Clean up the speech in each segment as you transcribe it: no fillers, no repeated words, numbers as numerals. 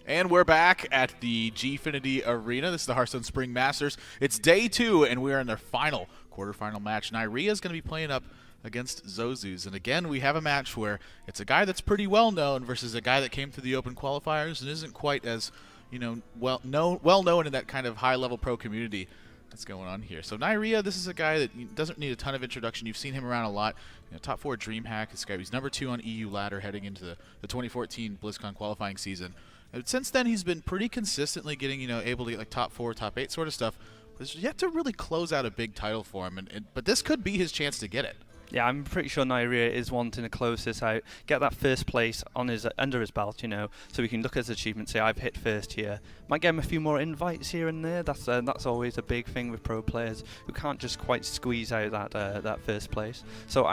And we're back at the Gfinity Arena. This is the Hearthstone Spring Masters. It's day 2, and we are in their final quarterfinal match. Neirea is going to be playing up against Zozus. And again, we have a match where it's a guy that's pretty well known versus a guy that came through the open qualifiers and isn't quite as, well known in that kind of high-level pro community that's going on here. So Neirea, this is a guy that doesn't need a ton of introduction. You've seen him around a lot. Top 4 DreamHack. This guy, he's number 2 on EU ladder heading into the 2014 BlizzCon qualifying season. And since then, he's been pretty consistently getting, able to get like top 4, top 8 sort of stuff. But he's yet to really close out a big title for him. But this could be his chance to get it. Yeah, I'm pretty sure Neirea is wanting to close this out, get that first place on his under his belt, so we can look at his achievement, say I've hit first here. Might get him a few more invites here and there. That's always a big thing with pro players who can't just quite squeeze out that first place. So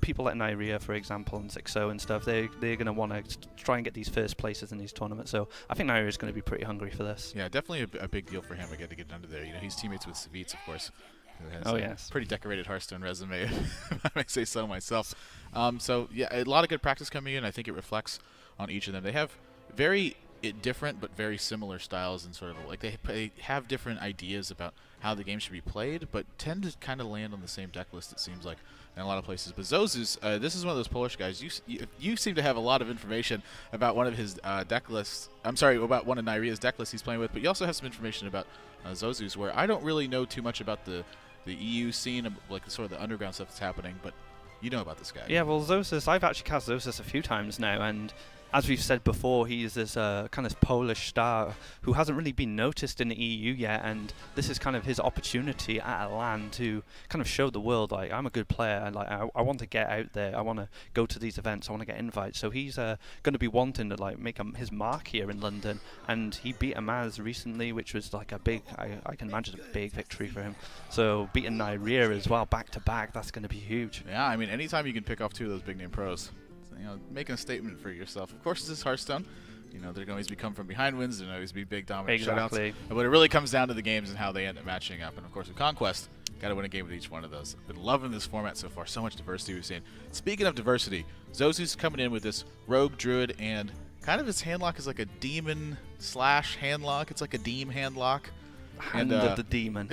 people like Neirea, for example, and 6-0 and stuff, they're going to want to try and get these first places in these tournaments. So I think Neirea is going to be pretty hungry for this. Yeah, definitely a big deal for him to get under there. He's teammates with Zozus, of course. Who has pretty decorated Hearthstone resume, if I may say so myself. So yeah, a lot of good practice coming in. I think it reflects on each of them. They have very different but very similar styles, and sort of like they have different ideas about how the game should be played, but tend to kind of land on the same deck list, it seems like, in a lot of places. But Zozus, this is one of those Polish guys. You seem to have a lot of information about one of his deck lists. I'm sorry, about one of Neirea's deck lists he's playing with, but you also have some information about Zozus, where I don't really know too much about the EU scene, like sort of the underground stuff that's happening, but you know about this guy. Yeah, well, Zozus, I've actually cast Zozus a few times now, and as we've said before, he's this kind of Polish star who hasn't really been noticed in the EU yet, and this is kind of his opportunity at a LAN to kind of show the world, like, I'm a good player, and like I want to get out there, I want to go to these events, I want to get invites. So he's going to be wanting to like make his mark here in London, and he beat Amaz recently, which was like a big, I can imagine a big victory for him. So beating Neirea as well, back to back, that's going to be huge. Yeah, I mean, anytime you can pick off 2 of those big name pros, making a statement for yourself. Of course, this is Hearthstone. There can always be come from behind wins. There can always be big dominant shutouts. But it really comes down to the games and how they end up matching up. And of course, with Conquest, got to win a game with each one of those. I've been loving this format so far. So much diversity we've seen. Speaking of diversity, Zozus coming in with this Rogue Druid, and kind of his handlock is like a demon / handlock. It's like a Deem handlock. Hand of the demon.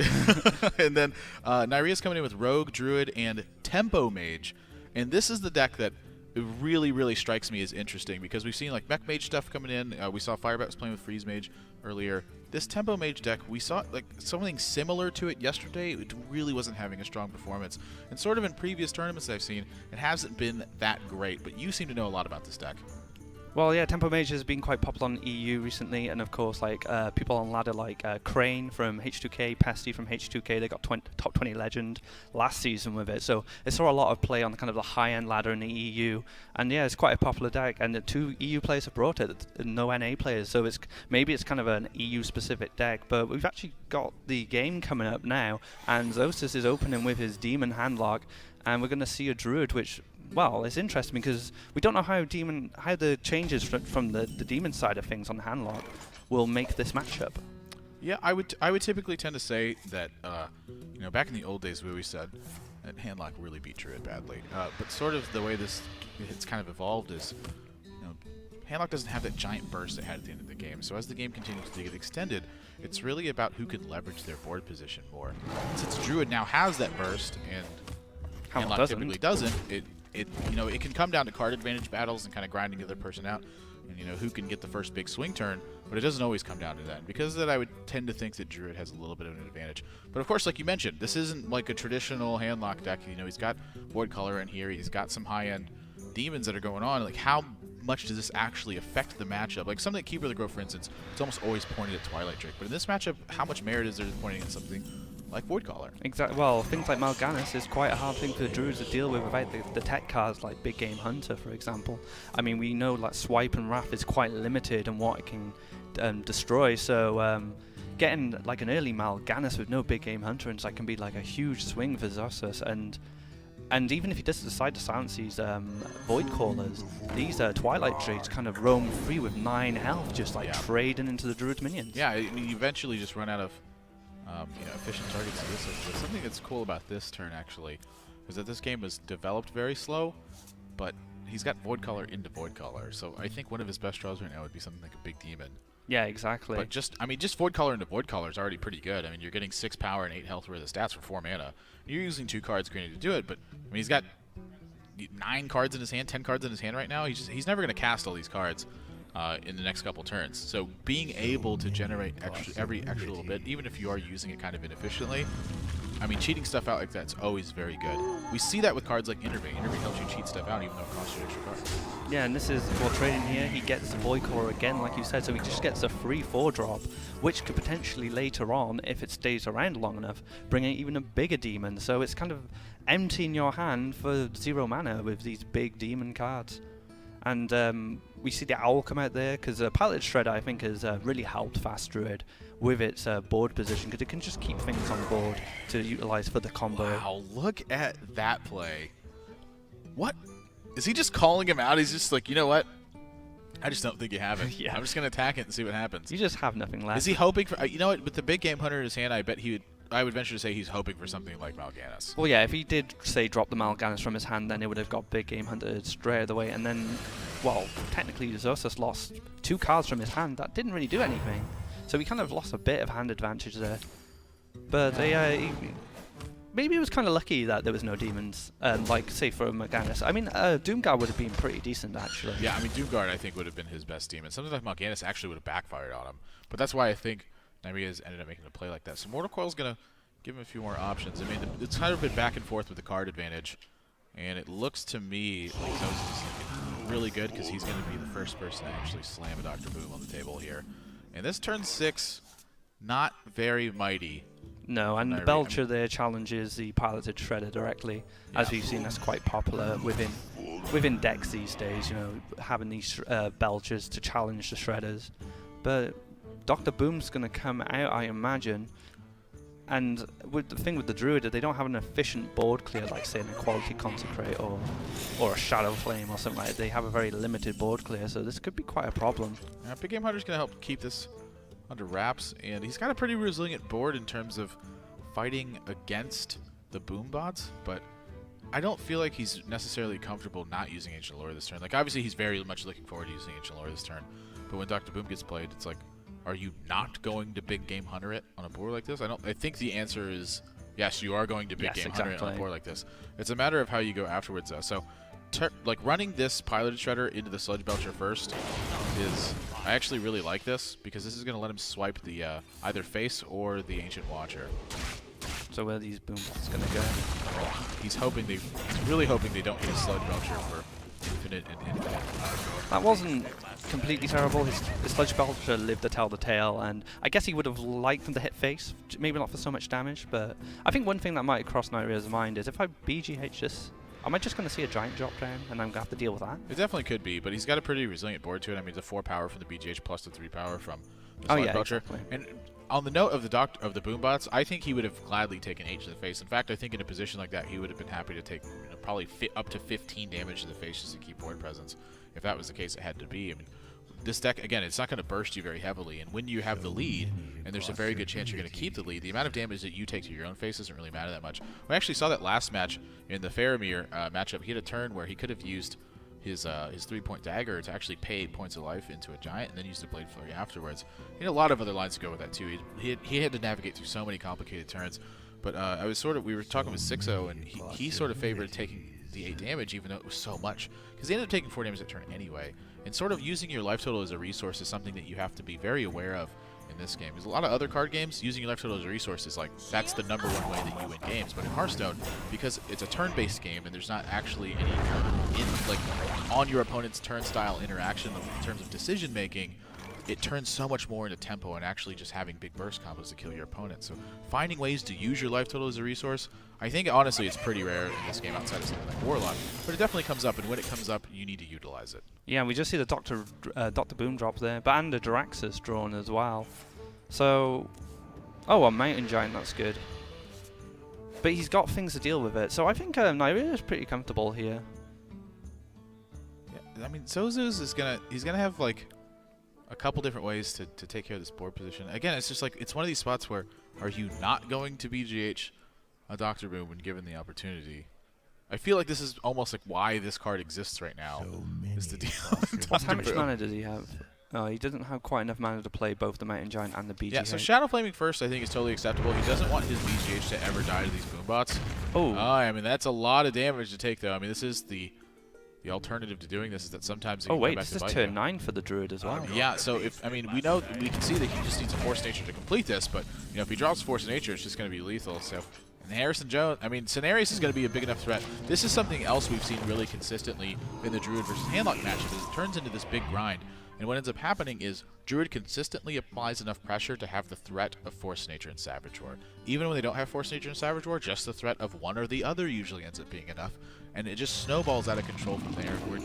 And then Neirea's coming in with Rogue Druid and Tempo Mage. And this is the deck that it really, really strikes me as interesting, because we've seen like Mech Mage stuff coming in. We saw Firebat was playing with Freeze Mage earlier. This Tempo Mage deck, we saw like something similar to it yesterday. It really wasn't having a strong performance. And sort of in previous tournaments I've seen, it hasn't been that great. But you seem to know a lot about this deck. Well, yeah, Tempo Mage has been quite popular on EU recently, and of course, like people on ladder like Crane from H2K, Pesty from H2K, they got top 20 legend last season with it. So it saw a lot of play on kind of the high-end ladder in the EU, and yeah, it's quite a popular deck. And the 2 EU players have brought it, no NA players, so maybe it's kind of an EU-specific deck. But we've actually got the game coming up now, and Zozus is opening with his Demon Handlock, and we're going to see a Druid, which, well, it's interesting because we don't know how the changes from the demon side of things on the handlock will make this matchup. Yeah, I would typically tend to say that back in the old days we always said that handlock really beat Druid badly. But sort of the way it's kind of evolved is, handlock doesn't have that giant burst it had at the end of the game. So as the game continues to get extended, it's really about who can leverage their board position more. Since Druid now has that burst and handlock typically doesn't, it can come down to card advantage battles and kind of grinding the other person out, and who can get the first big swing turn, but it doesn't always come down to that. And because of that, I would tend to think that Druid has a little bit of an advantage. But of course, like you mentioned, this isn't like a traditional handlock deck. He's got Void Color in here, he's got some high-end demons that are going on. Like, how much does this actually affect the matchup? Like something like Keeper of the Grove, for instance, it's almost always pointed at Twilight Drake, but in this matchup, how much merit is there to pointing at something like Void Caller? Exactly. Well, things like Mal'Ganis is quite a hard thing for the Druids to deal with without the tech cards like Big Game Hunter, for example. I mean, we know like Swipe and Wrath is quite limited in what it can destroy, so getting like an early Mal'Ganis with no Big Game Hunter and can be like a huge swing for Zozus. And even if he does decide to silence these Void Callers, these Twilight Drakes kind of roam free with 9 health, just trading into the Druid's minions. Yeah, I mean, you eventually just run out of efficient targets to this. But something that's cool about this turn, actually, is that this game was developed very slow, but he's got Void Caller into Void Caller. So I think one of his best draws right now would be something like a Big Demon. Yeah, exactly. But just Void Caller into Void Caller is already pretty good. I mean, you're getting 6 power and 8 health worth of stats for 4 mana. You're using 2 cards granted to do it, but I mean, he's got 9 cards in his hand, 10 cards in his hand right now. He's never going to cast all these cards in the next couple turns. So being able to generate every extra little bit, even if you are using it kind of inefficiently, I mean, cheating stuff out like that's always very good. We see that with cards like Innervate. Innervate helps you cheat stuff out even though it costs you extra cards. Yeah, and this is for trading here. He gets the Void Caller again, like you said, so he just gets a free 4-drop, which could potentially later on, if it stays around long enough, bring in even a bigger demon. So it's kind of emptying your hand for 0 mana with these big demon cards. And we see the Owl come out there, because Piloted Shredder, I think, has really helped Fast Druid with its board position, because it can just keep things on board to utilize for the combo. Wow, look at that play. What? Is he just calling him out? He's just like, you know what? I just don't think you have it. Yeah. I'm just going to attack it and see what happens. You just have nothing left. Is he hoping for... you know what? With the big game hunter in his hand, I would venture to say he's hoping for something like Mal'Ganis. Well, yeah, if he did, say, drop the Mal'Ganis from his hand, then it would have got Big Game Hunter straight away. And then, well, technically, Zozus lost 2 cards from his hand. That didn't really do anything. So he kind of lost a bit of hand advantage there. But maybe it was kind of lucky that there was no demons, like, say, for Mal'Ganis. I mean, Doomguard would have been pretty decent, actually. Yeah, I mean, Doomguard, I think, would have been his best demon. Something like Mal'Ganis actually would have backfired on him. But that's why I think Neirea's ended up making a play like that. So Mortal Coil's going to give him a few more options. I mean, it's kind of been back and forth with the card advantage. And it looks to me like Zozus is looking really good because he's going to be the first person to actually slam a Dr. Boom on the table here. And this turn 6, not very mighty. No, and the Belcher there challenges the Piloted Shredder directly. As we've seen, that's quite popular within decks these days, you know, having these Belchers to challenge the Shredders. But Dr. Boom's going to come out, I imagine. And with the thing with the Druid, they don't have an efficient board clear, like, say, an Equality Consecrate or a Shadow Flame or something like that. They have a very limited board clear, so this could be quite a problem. Yeah, Big Game Hunter's going to help keep this under wraps, and he's got a pretty resilient board in terms of fighting against the Boom bots, but I don't feel like he's necessarily comfortable not using Ancient Lore this turn. Like, obviously, he's very much looking forward to using Ancient Lore this turn, but when Dr. Boom gets played, it's like, are you not going to Big Game Hunter it on a board like this? I think the answer is yes, you are going to Big Game Hunter it on a board like this. It's a matter of how you go afterwards, though. So, like, running this Piloted Shredder into the Sludge Belcher first is... I actually really like this, because this is going to let him swipe the either Face or the Ancient Watcher. So where are these Boom bots going to go? He's really hoping they don't hit a Sludge Belcher for infinite and infinite. That wasn't completely terrible. His Sludge Belcher lived to tell the tale, and I guess he would have liked them to hit Face, maybe not for so much damage, but I think one thing that might cross Neirea's mind is if I BGH this, am I just going to see a giant drop down and I'm going to have to deal with that? It definitely could be, but he's got a pretty resilient board to it. I mean, the 4 power from the BGH plus the 3 power from the Sludge Belcher. Exactly. And on the note of the Boom bots, I think he would have gladly taken H to the face. In fact, I think in a position like that, he would have been happy to take probably up to 15 damage to the face just to keep board presence. If that was the case, it had to be. I mean, this deck, again, it's not going to burst you very heavily, and when you have the lead, and there's a very good chance you're going to keep the lead, the amount of damage that you take to your own face doesn't really matter that much. We actually saw that last match in the Faramir matchup. He had a turn where he could have used his 3-point dagger to actually pay 8 points of life into a giant, and then use the Blade Flurry afterwards. He had a lot of other lines to go with that too. He had to navigate through so many complicated turns. But we were talking with Sixo, and he sort of favored taking the 8 damage, even though it was so much, because he ended up taking 4 damage that turn anyway. And sort of using your life total as a resource is something that you have to be very aware of in this game. There's a lot of other card games, using your life total as a resource is like, that's the #1 way that you win games. But in Hearthstone, because it's a turn-based game and there's not actually any on your opponent's turn style interaction in terms of decision making, it turns so much more into tempo and actually just having big burst combos to kill your opponent. So finding ways to use your life total as a resource, I think honestly it's pretty rare in this game outside of something like Warlock, but it definitely comes up, and when it comes up, you need to utilize it. Yeah, we just see the Dr. Boom drop there, but and the Draxus drawn as well. So, oh, a Mountain Giant, that's good. But he's got things to deal with it, so I think Neirea is pretty comfortable here. Yeah, I mean, Zozus is he's gonna have like a couple different ways to take care of this board position. Again, it's just like, it's one of these spots where, are you not going to BGH a Dr. Boom when given the opportunity? I feel like this is almost like why this card exists right now. Is to deal with How much mana does he have? Oh, he doesn't have quite enough mana to play both the Mountain Giant and the BGH. Yeah, so Shadow Flaming first I think is totally acceptable. He doesn't want his BGH to ever die to these boombots. Oh. I mean, that's a lot of damage to take, though. I mean, this is the alternative to doing this is that sometimes it can come back this to is bite you. turn 9 for the Druid as well. Yeah, so if we can see that he just needs a Force Nature to complete this, but if he drops Force Nature, it's just going to be lethal. So, and Harrison Jones, I mean, Cenarius is going to be a big enough threat. This is something else we've seen really consistently in the Druid versus Handlock matchup. Is it turns into this big grind, and what ends up happening is Druid consistently applies enough pressure to have the threat of Force Nature and Savage Roar. Even when they don't have Force Nature and Savage Roar, just the threat of one or the other usually ends up being enough. And it just snowballs out of control from there, where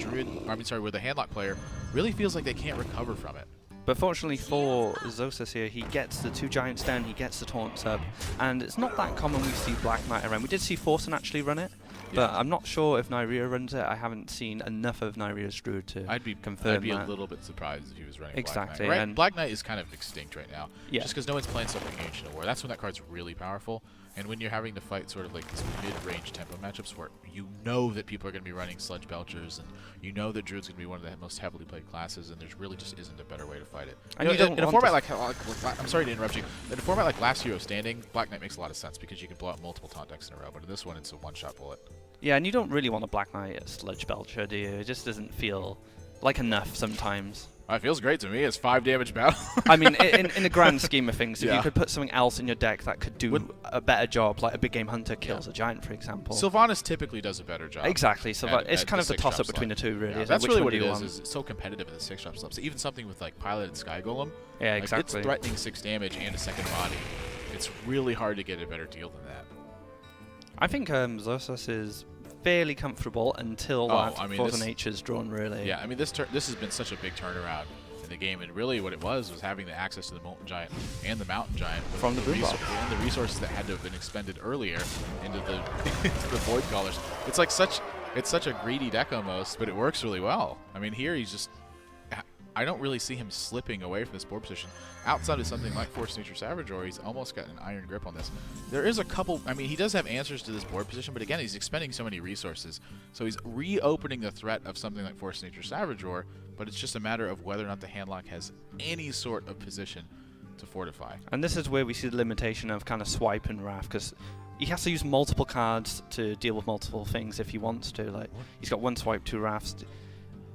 where the Handlock player really feels like they can't recover from it. But fortunately for Zozus here, he gets the 2 Giants down, he gets the taunts up, and it's not that common we see Black Knight around. We did see Forsen actually run it, but I'm not sure if Neirea runs it. I haven't seen enough of Neirea's Druid to confirm I'd be that. a little bit surprised if he was running exactly. Black Knight. And Black Knight is kind of extinct right now, yeah. just because no one's playing something Ancient of War. That's when that card's really powerful. And when you're having to fight sort of like these mid-range tempo matchups where you know that people are going to be running Sludge Belchers and you know that Druid's going to be one of the most heavily played classes, and there's really just isn't a better way to fight it. And in a format like I'm sorry to interrupt you. In a format like Last Hero Standing, Black Knight makes a lot of sense because you can blow out multiple taunt decks in a row, but in this one it's a one-shot bullet. Yeah, and you don't really want a Black Knight Sludge Belcher, do you? It just doesn't feel like enough sometimes. It feels great to me. It's 5 damage battle. I mean, in the grand scheme of things, if Yeah. you could put something else in your deck that could do a better job, like a Big Game Hunter kills Yeah. a Giant, for example. Sylvanas typically does a better job. Exactly. So it's kind of the toss-up slot. between the two, really. Yeah, isn't that's Which really one what do it you is. want? It's so competitive in the 6-drop slots. Even something with like Piloted Sky Golem. Yeah, like, exactly. It's threatening 6 damage and a second body. It's really hard to get a better deal than that. I think Zozus is fairly comfortable until Force of Nature's drawn, really. Yeah, I mean, this has been such a big turnaround in the game, and really what it was having the access to the Molten Giant and the Mountain Giant from the and the resources that had to have been expended earlier into the into the Void Callers. It's such a greedy deck almost, but it works really well. I mean, here he's just I don't really see him slipping away from this board position. Outside of something like Force Nature Savage, or he's almost got an iron grip on this. There is a couple, I mean, he does have answers to this board position, but again, he's expending so many resources. So he's reopening the threat of something like Force Nature Savage, but it's just a matter of whether or not the Handlock has any sort of position to fortify. And this is where we see the limitation of kind of Swipe and Wrath, because he has to use multiple cards to deal with multiple things if he wants to. Like, he's got 1 Swipe, 2 Wraths.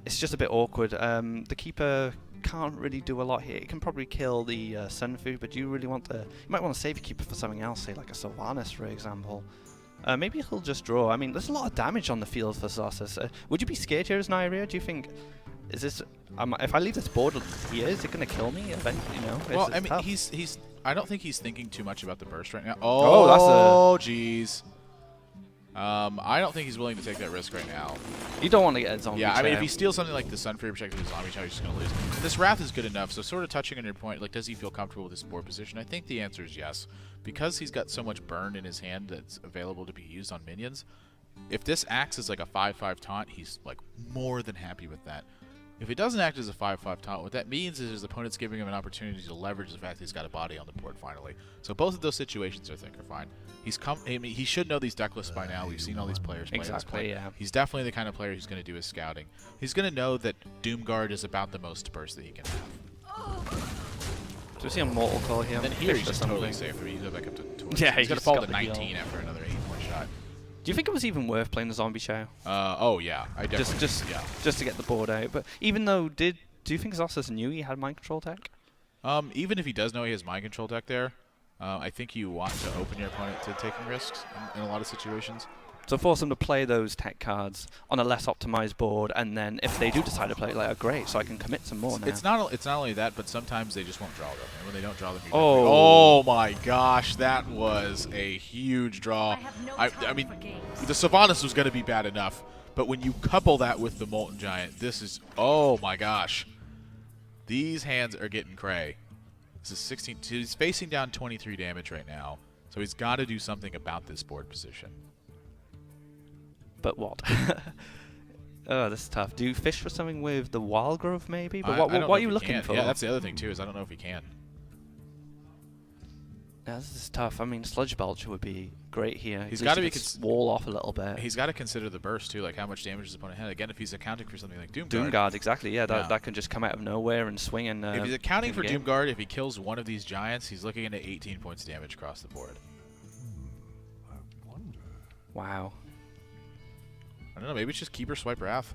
It's just a bit awkward. The Keeper can't really do a lot here. It can probably kill the Sun Food, but you really want you might want to save your Keeper for something else, say like a Sylvanas, for example. Maybe he'll just draw. I mean, there's a lot of damage on the field for Zozus. Would you be scared here as Neirea? Do you think, is this, if I leave this board here, is it going to kill me eventually? You know? Well, I mean, tough. I don't think he's thinking too much about the burst right now. Oh, that's a... jeez. I don't think he's willing to take that risk right now. You don't want to get a zombie. Yeah, I mean, if he steals something like the Sun Fury Protector with Zombie Chow, he's just going to lose. This Wrath is good enough, so sort of touching on your point, like, does he feel comfortable with his board position? I think the answer is yes. Because he's got so much burn in his hand that's available to be used on minions, if this acts as like a 5/5 taunt, he's like more than happy with that. If it doesn't act as a 5/5 taunt, what that means is his opponent's giving him an opportunity to leverage the fact that he's got a body on the board finally. So both of those situations I think are fine. I mean, he should know these deck lists by now. We've seen all these players play this play. Yeah. He's definitely the kind of player who's going to do his scouting. He's going to know that Doomguard is about the most burst that he can have. Do we see a Mortal Call here? And then here he's just totally safe. I mean, he's back up to 20. Yeah, he's going to fall to 19 after another 8-point shot. Do you think it was even worth playing the Zombie Chow? Oh yeah, I definitely just to get the board out. But even though, do you think Zozus knew he had Mind Control tech? Even if he does know he has Mind Control tech there, I think you want to open your opponent to taking risks in a lot of situations. So force them to play those tech cards on a less optimized board, and then if they do decide to play it, like, oh, great, so I can commit some more now. It's not only that, but sometimes they just won't draw them. And when they don't draw them, you oh my gosh, that was a huge draw. I mean, the Sylvanas was going to be bad enough, but when you couple that with the Molten Giant, this is, oh my gosh. These hands are getting cray. This is 16. He's facing down 23 damage right now, so he's got to do something about this board position. But what? Oh, this is tough. Do you fish for something with the Wild Growth, maybe? But what are you looking for? Yeah, that's the other thing, too, is I don't know if he can. Yeah, this is tough. I mean, Sludge Belcher would be great here. He's got to be wall off a little bit. He's got to consider the burst too, like how much damage his opponent had. Again, if he's accounting for something like Doomguard. Doomguard, exactly. Yeah, that can just come out of nowhere and swing. And if he's accounting for Doomguard, if he kills one of these giants, he's looking into 18 points of damage across the board. Wow. I don't know. Maybe it's just Keeper Swipe Wrath.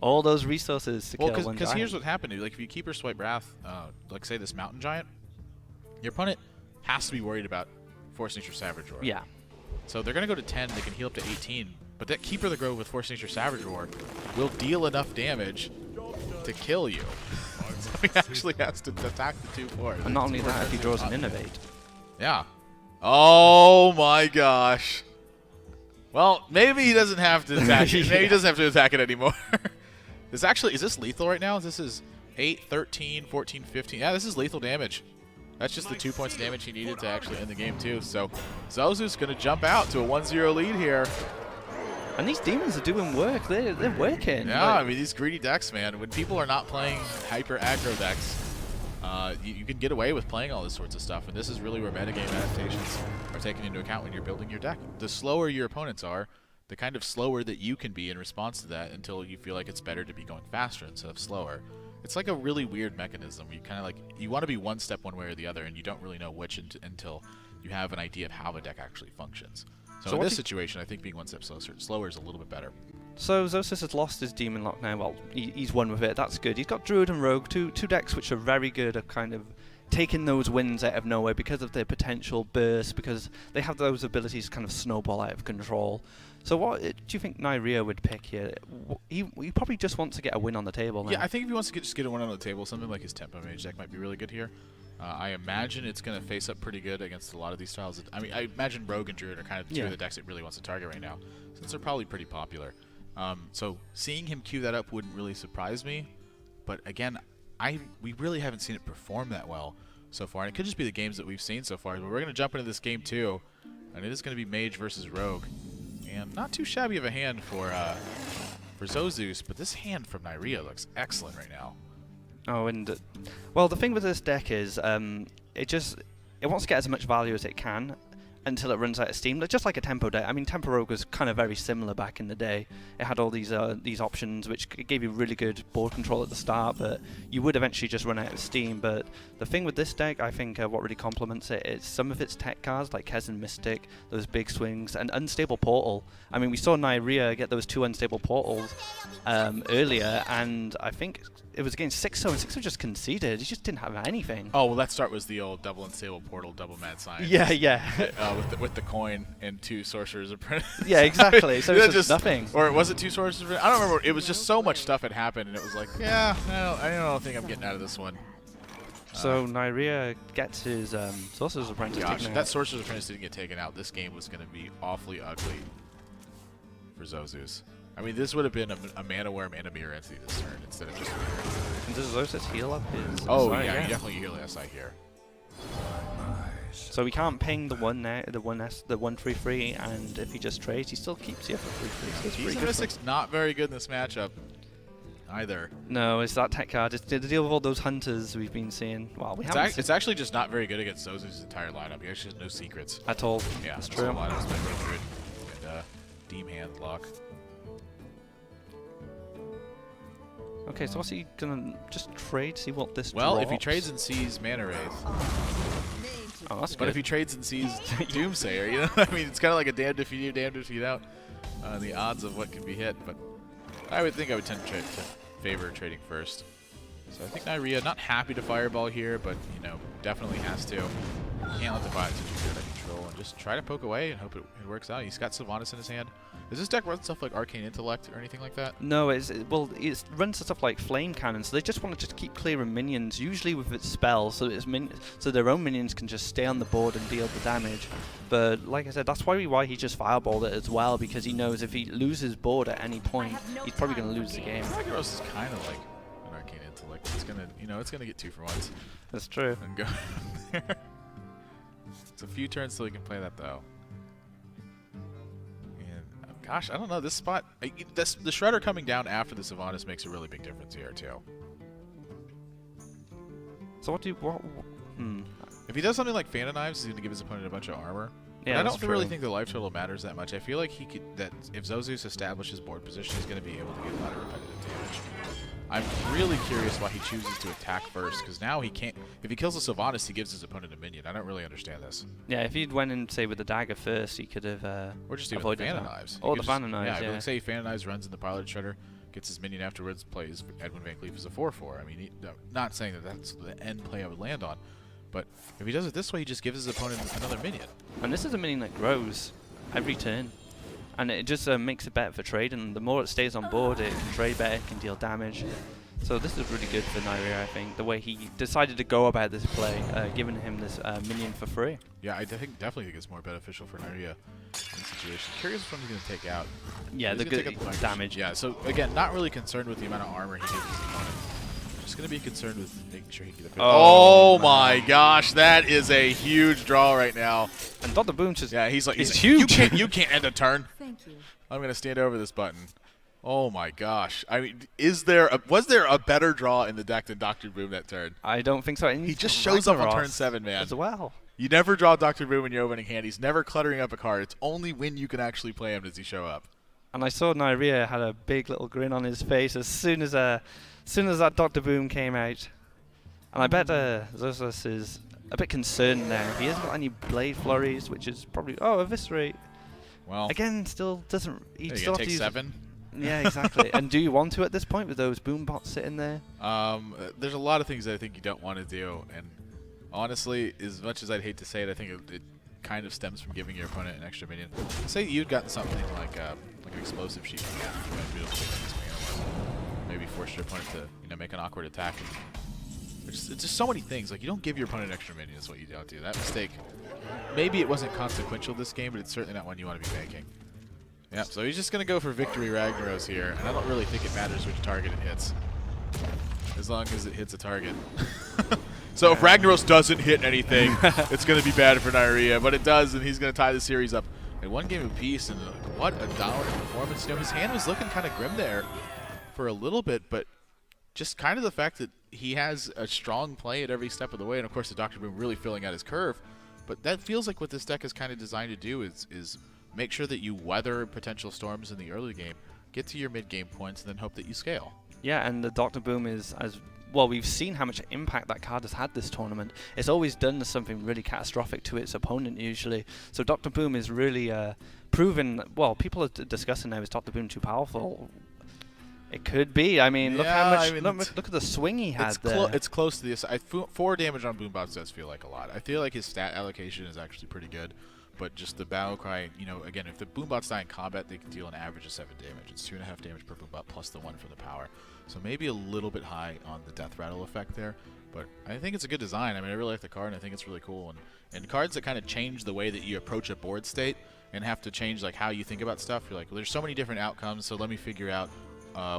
All those resources to kill one giant. Because here's what happened. Like if you Keeper Swipe Wrath, like say this mountain giant, your opponent has to be worried about Force Nature Savage Roar. Yeah. So they're going to go to 10. They can heal up to 18. But that Keeper of the Grove with Force Nature Savage Roar will deal enough damage to kill you. So he actually has to attack the 2/4. And not only that, if he draws an Innovate. Yeah. Oh my gosh. Well, maybe he doesn't have to attack it. Maybe he doesn't have to attack it anymore. Is this lethal right now? This is 8, 13, 14, 15. Yeah, this is lethal damage. That's just the 2 points of damage he needed to actually end the game, too. So Zozus going to jump out to a 1-0 lead here. And these demons are doing work. They're working. Yeah, I mean, these greedy decks, man. When people are not playing hyper aggro decks, you can get away with playing all this sorts of stuff. And this is really where metagame adaptations are taken into account when you're building your deck. The slower your opponents are, the kind of slower that you can be in response to that until you feel like it's better to be going faster instead of slower. It's like a really weird mechanism. You kind of like, you want to be one step one way or the other, and you don't really know which until you have an idea of how the deck actually functions. So in this situation, I think being one step slower is a little bit better. So Zozus has lost his Demon Lock now. Well, he's won with it. That's good. He's got Druid and Rogue, two decks which are very good at kind of taking those wins out of nowhere because of their potential burst, because they have those abilities to kind of snowball out of control. So what do you think Neirea would pick here? He probably just wants to get a win on the table now. Yeah, I think if he wants to just get a win on the table, something like his Tempo Mage deck might be really good here. I imagine it's going to face up pretty good against a lot of these styles. I mean, I imagine Rogue and Druid are kind of two of the decks it really wants to target right now, since they're probably pretty popular. So seeing him queue that up wouldn't really surprise me. But again, we really haven't seen it perform that well so far. And it could just be the games that we've seen so far. But we're going to jump into this game too, and it is going to be Mage versus Rogue. And not too shabby of a hand for Zozus, but this hand from Neirea looks excellent right now. Oh, and well, the thing with this deck is it wants to get as much value as it can until it runs out of steam. Just like a Tempo deck. I mean, Tempo Rogue was kind of very similar back in the day. It had all these options which gave you really good board control at the start, but you would eventually just run out of steam. But the thing with this deck, I think what really complements it is some of its tech cards like Kez Mystic, those big swings, and Unstable Portal. I mean, we saw Neirea get those 2 Unstable Portals earlier, and I think it was against Sixo, and Sixo just conceded. He just didn't have anything. Oh, well, that start was the old double Unstable Portal, double Mad Science. Yeah, yeah. With the coin and 2 Sorcerer's Apprentice. Yeah, exactly. So it's just nothing. Or was it 2 Sorcerer's Apprentice? I don't remember. It was just so much stuff had happened, and it was like, yeah, I don't think I'm getting out of this one. So Neirea gets his Sorcerer's Apprentice taken out. If that Sorcerer's Apprentice didn't get taken out, this game was going to be awfully ugly for Zozus. I mean, this would have been a Mana Worm and a Mirror Entity this turn instead of just a Mirror. And does Zozus heal up his Oh, SI? yeah, he definitely heal the SI here. So we can't ping the 1/3/3, and if he just trades, he still keeps you for 3/3. So He's Mystic's not very good in this matchup either. No, it's that tech card. It's to deal with all those hunters we've been seeing. Well, It's actually just not very good against Zozus' entire lineup. He actually has no secrets. At all. Yeah, that's so true. a lot of it's been Druid and Deem Hand Lock. Okay, so what's he gonna just trade? See what this Well, drops? if he trades and sees Mana Wraith. Oh, that's But good. if he trades and sees Doomsayer, you know, I mean, it's kind of like a damned if you do, damned if you don't. The odds of what can be hit, but I would think I would tend to favor trading first. So I think Neirea not happy to fireball here, but you know, definitely has to. Can't let the bot get out of control and just try to poke away and hope it works out. He's got Sylvanas in his hand. Does this deck run stuff like Arcane Intellect or anything like that? No, it runs stuff like Flame Cannon, so they just want to just keep clearing minions, usually with its spells, so their own minions can just stay on the board and deal the damage. But like I said, that's why he just fireballed it as well, because he knows if he loses board at any point, he's probably going to lose the game. Ragnaros is kind of like an Arcane Intellect. It's gonna, you know, it's gonna get 2 for 1s. That's true. And go. It's a few turns till he can play that though. Gosh, I don't know. This spot, the Shredder coming down after the Sylvanas makes a really big difference here too. So what? he does something like Phantom Knives, he's going to give his opponent a bunch of armor. Yeah, but I that's don't really true. think the life total matters that much. I feel like that if Zozus establishes board position, he's going to be able to get a lot of repetitive damage. I'm really curious why he chooses to attack first, because now he can't. If he kills a Sylvanas, he gives his opponent a minion. I don't really understand this. Yeah, if he'd went in, say, with the dagger first, he could have Or just even avoided Phantom that. Knives. Or the Phantom Knives, yeah. yeah. Like say Phantom Knives runs in the Pilot Shredder, gets his minion afterwards, plays Edwin Van Cleef as a 4/4. I mean, not saying that that's the end play I would land on, but if he does it this way, he just gives his opponent another minion. And this is a minion that grows every turn. And it just makes it better for trade, and the more it stays on board, it can trade better, can deal damage. So this is really good for Neirea, I think, the way he decided to go about this play, giving him this minion for free. Yeah, I definitely think it's more beneficial for Neirea in this situation. Curious which one he's going to take out. Yeah, He's the gonna good take out the damage. Yeah, so again, not really concerned with the amount of armor he gives his opponent. Just going to be concerned with making sure he can get a Oh, my gosh, that is a huge draw right now. And Dr. Boom's just He's like, huge. You can't end a turn. Thank you. I'm going to stand over this button. Oh my gosh. I mean, was there a better draw in the deck than Dr. Boom that turn? I don't think so. And He he's just got shows up on Ragnaros turn 7, man. as well. You never draw Dr. Boom when you're opening hand. He's never cluttering up a card. It's only when you can actually play him does he show up. And I saw Neirea had a big little grin on his face as soon as that Dr. Boom came out. And I bet Zozus is a bit concerned now. He hasn't got any Blade Flurries, which is probably Eviscerate. Well, Again, still doesn't. He you still gonna have to take use 7. Yeah, exactly. And do you want to at this point with those boom bots sitting there? There's a lot of things that I think you don't want to do, and honestly, as much as I'd hate to say it, I think it kind of stems from giving your opponent an extra minion. Say you'd gotten something like an explosive sheet, maybe force your opponent to make an awkward attack. It's just so many things. Like, you don't give your opponent an extra minion is what you don't do. That mistake, maybe it wasn't consequential this game, but it's certainly not one you want to be making. Yeah, so he's just going to go for Victory Ragnaros here, and I don't really think it matters which target it hits, as long as it hits a target. So if Ragnaros doesn't hit anything, it's going to be bad for Neirea, but it does, and he's going to tie the series up in one game apiece, and what a dominant performance. His hand was looking kind of grim there for a little bit, but just kind of the fact that he has a strong play at every step of the way, and of course the Dr. Boom really filling out his curve, but that feels like what this deck is kind of designed to do is make sure that you weather potential storms in the early game, get to your mid-game points, and then hope that you scale. Yeah, and the Dr. Boom is, as well, we've seen how much impact that card has had this tournament. It's always done something really catastrophic to its opponent, usually. So Dr. Boom is really proven, well, people are discussing now, is Dr. Boom too powerful? It could be. I mean, look how much. Look at the swing he had there. It's close to the 4 damage on Boombots does feel like a lot. I feel like his stat allocation is actually pretty good, but just the battle cry. Again, if the Boombots die in combat, they can deal an average of 7 damage. It's 2.5 damage per Boombot plus the 1 for the power. So maybe a little bit high on the death rattle effect there, but I think it's a good design. I mean, I really like the card, and I think it's really cool. And cards that kind of change the way that you approach a board state and have to change like how you think about stuff. You're like, well, there's so many different outcomes, so let me figure out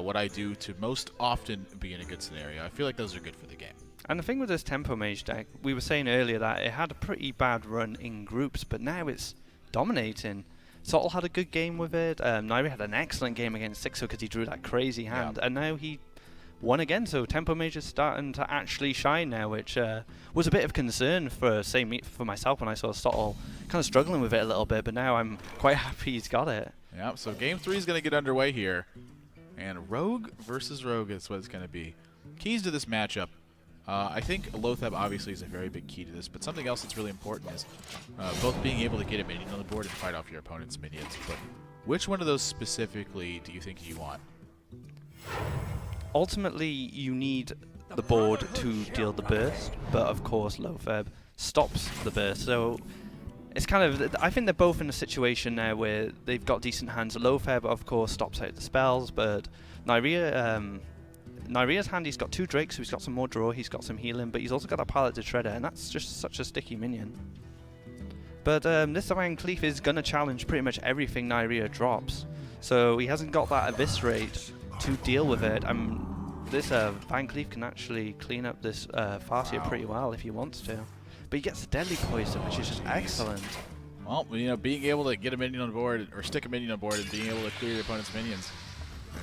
what I do to most often be in a good scenario. I feel like those are good for the game. And the thing with this Tempo Mage deck, we were saying earlier that it had a pretty bad run in groups, but now it's dominating. Sottle had a good game with it. Neirea had an excellent game against Sixo because he drew that crazy hand, and now he won again. So Tempo Mage is starting to actually shine now, which was a bit of concern for, say, for myself when I saw Sottle kind of struggling with it a little bit, but now I'm quite happy he's got it. Yeah, so game 3 is going to get underway here. And Rogue versus Rogue is what it's going to be. Keys to this matchup. I think Lothab obviously is a very big key to this, but something else that's really important is both being able to get a minion on the board and fight off your opponent's minions. But which one of those specifically do you think you want? Ultimately, you need the board to deal the burst, but of course Lothab stops the burst. So it's kind of, I think they're both in a situation now where they've got decent hands. Lothab, of course, stops out the spells, but Neirea's hand, he's got 2 Drakes, so he's got some more draw, he's got some healing, but he's also got a Pilot to Shredder, and that's just such a sticky minion. But this Van Cleef is going to challenge pretty much everything Neirea drops, so he hasn't got that Eviscerate to deal with it. This Van Cleef can actually clean up this Farseer pretty well if he wants to. But he gets the Deadly Poison, which is just excellent. Well, being able to get a minion on board, or stick a minion on board, and being able to clear your opponent's minions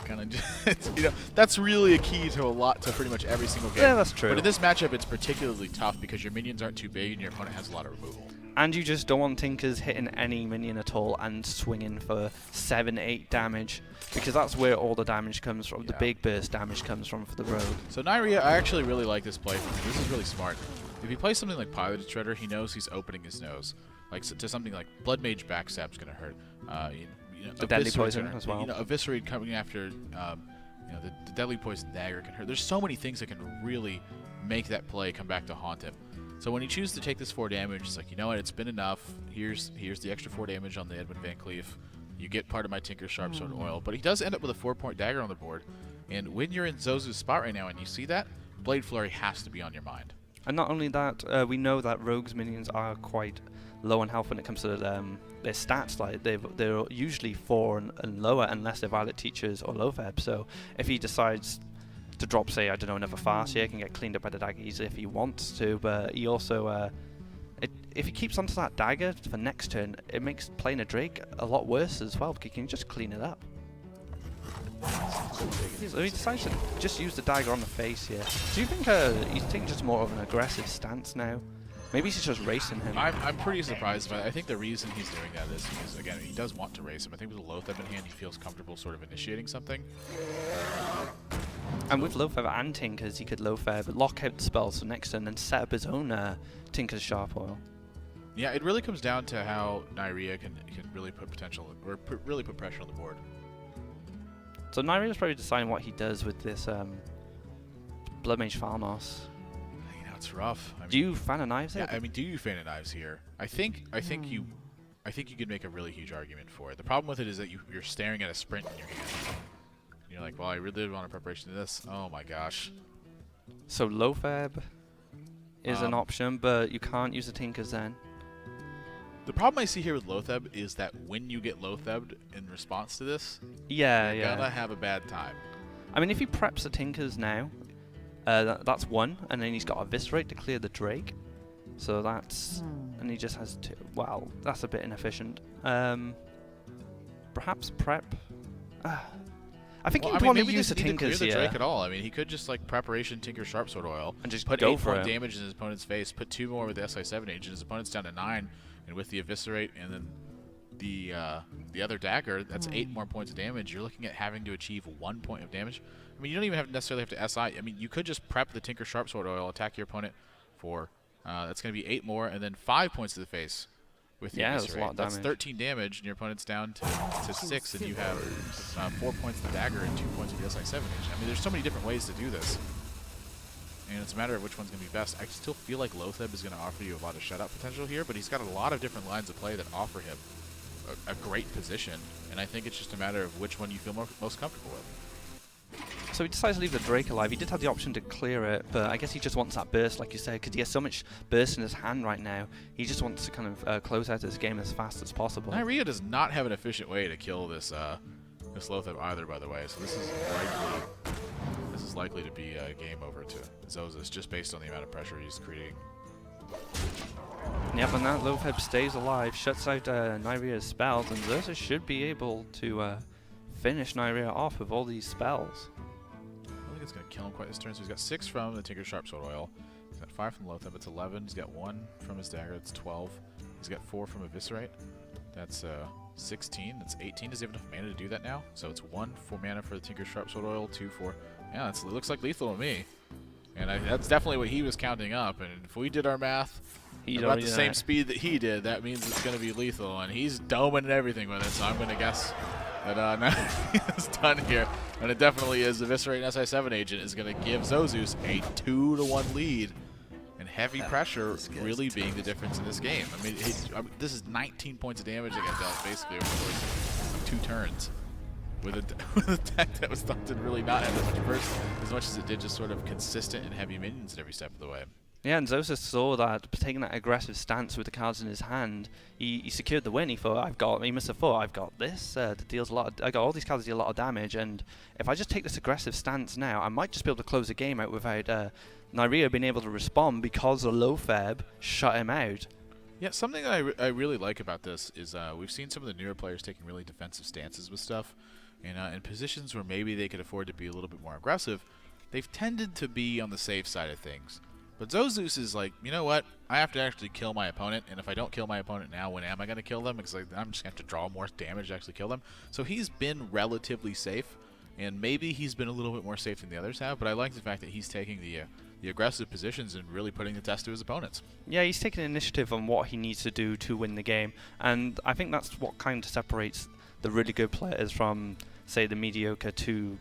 Kind of, you know, that's really a key to pretty much every single game. Yeah, that's true. But in this matchup, it's particularly tough because your minions aren't too big and your opponent has a lot of removal. And you just don't want Tinkers hitting any minion at all and swinging for 7-8 damage, because that's where all the damage comes from. Yeah. The big burst damage comes from for the rogue. So Neirea, I actually really like this play from him. This is really smart. If he plays something like Piloted Shredder, he knows he's opening his nose. Like to something like Blood Mage Backstab's going to hurt. You know, The Deadly Eviscerate's Poison gonna as hurt. well. You know, Eviscerate coming after, you know, the Deadly Poison Dagger can hurt. There's so many things that can really make that play come back to haunt him. So when you choose to take this 4 damage, it's like, you know what, it's been enough. Here's the extra 4 damage on the Edwin Van Cleef. You get part of my Tinker Sharpsword Oil. But he does end up with a 4-point dagger on the board. And when you're in Zozus' spot right now and you see that, Blade Flurry has to be on your mind. And not only that, we know that rogues minions are quite low on health when it comes to their stats. Like they're usually 4 and lower unless they're Violet Teachers or Loatheb. So if he decides to drop, say, I don't know, another Farseer, he can get cleaned up by the dagger easily if he wants to. But he also, if he keeps onto that dagger for next turn, it makes playing a Drake a lot worse as well, because he can just clean it up. So he decides to just use the dagger on the face here. Do you think he's taking just more of an aggressive stance now? Maybe he's just racing him. I'm pretty surprised by it. I think the reason he's doing that is because, again, he does want to race him. I think with a Loatheb in hand, he feels comfortable sort of initiating something. And with Loatheb and Tinkers, he could Loatheb, lock out the spells for next turn, and set up his own Tinker's Sharp Oil. Yeah, it really comes down to how Neirea can really put potential, or really put pressure on the board. So Neirea's probably deciding what he does with this Blood Mage Farmos. You know, it's rough. I mean, Do you fan of knives? Yeah, I mean, do you fan of knives here? I think you could make a really huge argument for it. The problem with it is that you're staring at a sprint in your hand. You're like, well, I really want a preparation to this. Oh my gosh. So Loatheb is an option, but you can't use the Tinkers then. The problem I see here with Loatheb is that when you get Loathebbed in response to this, you're gonna have a bad time. I mean, if he preps the Tinkers now, that's 1, and then he's got Eviscerate to clear the Drake. So that's... and he just has 2. Wow, that's a bit inefficient. Perhaps prep... I think you'd want to use the Tinkers here. here. Drake at all. I mean, he could just like preparation Tinker Sharpsword Oil and just put go 8 for point it. damage in his opponent's face, put 2 more with the SI7 Age, and his opponent's down to 9, and with the Eviscerate and then the other dagger, that's 8 more points of damage. You're looking at having to achieve 1 point of damage. I mean, you don't even necessarily have to SI. I mean, you could just prep the Tinker Sharpsword Oil, attack your opponent for that's going to be 8 more, and then 5 points to the face. With the that's a lot of That's damage. 13 damage, and your opponent's down to 6, and you have 4 points to the dagger and 2 points with the SI7 Age. I mean, there's so many different ways to do this, and it's a matter of which one's going to be best. I still feel like Loatheb is going to offer you a lot of shutout potential here, but he's got a lot of different lines of play that offer him a great position, and I think it's just a matter of which one you feel most comfortable with. So he decides to leave the Drake alive. He did have the option to clear it, but I guess he just wants that burst, like you said, because he has so much burst in his hand right now. He just wants to kind of close out this game as fast as possible. Neirea does not have an efficient way to kill this Loatheb either, by the way. So this is likely to be a game over to Zozus, just based on the amount of pressure he's creating. Yep, and that Loatheb stays alive, shuts out Neirea's spells, and Zozus should be able to finish Neirea off with all these spells. I don't think it's going to kill him quite this turn. So he's got 6 from the Tinker Sharpsword Oil. He's got 5 from Loatheb. It's 11. He's got 1 from his dagger. It's 12. He's got 4 from Eviscerate. That's 16. That's 18. Does he have enough mana to do that now? So it's 1 for mana for the Tinker Sharpsword Oil, 2 for... Yeah, it looks like lethal to me. And that's definitely what he was counting up. And if we did our math about the same speed that he did, that means it's going to be lethal. And he's doming and everything with it, so I'm going to guess that now it's done here. And it definitely is. The Eviscerate and SI7 agent is going to give Zozus a 2-1 lead. And heavy pressure really being the difference in this game. I mean, this is 19 points of damage that got dealt basically over the course of 2 turns. With a deck that was thought to really not have that much burst, as much as it did just sort of consistent and heavy minions at every step of the way. Yeah, and Zozus saw that, taking that aggressive stance with the cards in his hand, he secured the win. He thought, he must have thought, I've got this, that deals a lot I got all these cards that deal a lot of damage, and if I just take this aggressive stance now, I might just be able to close the game out without Neirea being able to respond because the Loatheb shut him out. Yeah, something that I really like about this is we've seen some of the newer players taking really defensive stances with stuff. in positions where maybe they could afford to be a little bit more aggressive, they've tended to be on the safe side of things. But Zozus is like, you know what? I have to actually kill my opponent, and if I don't kill my opponent now, when am I going to kill them? Because I'm just going to have to draw more damage to actually kill them. So he's been relatively safe, and maybe he's been a little bit more safe than the others have, but I like the fact that he's taking the aggressive positions and really putting the test to his opponents. Yeah, he's taking initiative on what he needs to do to win the game, and I think that's what kind of separates the really good players from, say, the mediocre to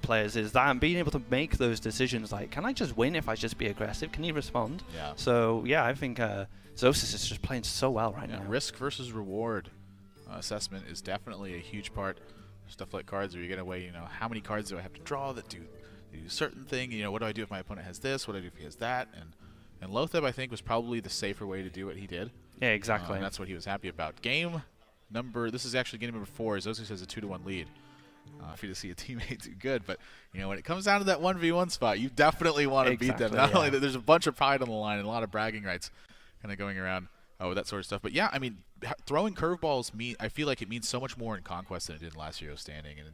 players, is that being able to make those decisions like, can I just win if I just be aggressive? Can he respond? Yeah. So, yeah, I think Zozus is just playing so well right now. Risk versus reward assessment is definitely a huge part. Stuff like cards where you're going to weigh, how many cards do I have to draw that do a certain thing? What do I do if my opponent has this? What do I do if he has that? And Lotheb, I think, was probably the safer way to do what he did. Yeah, exactly. And that's what he was happy about. This is actually game number 4. Zozus has a 2-1 lead. For you to see a teammate do good, but when it comes down to that 1v1 spot, you definitely want to beat them. Not only that, there's a bunch of pride on the line and a lot of bragging rights kind of going around with that sort of stuff. But yeah, I mean, throwing curveballs I feel like it means so much more in Conquest than it did in last Hero Standing, and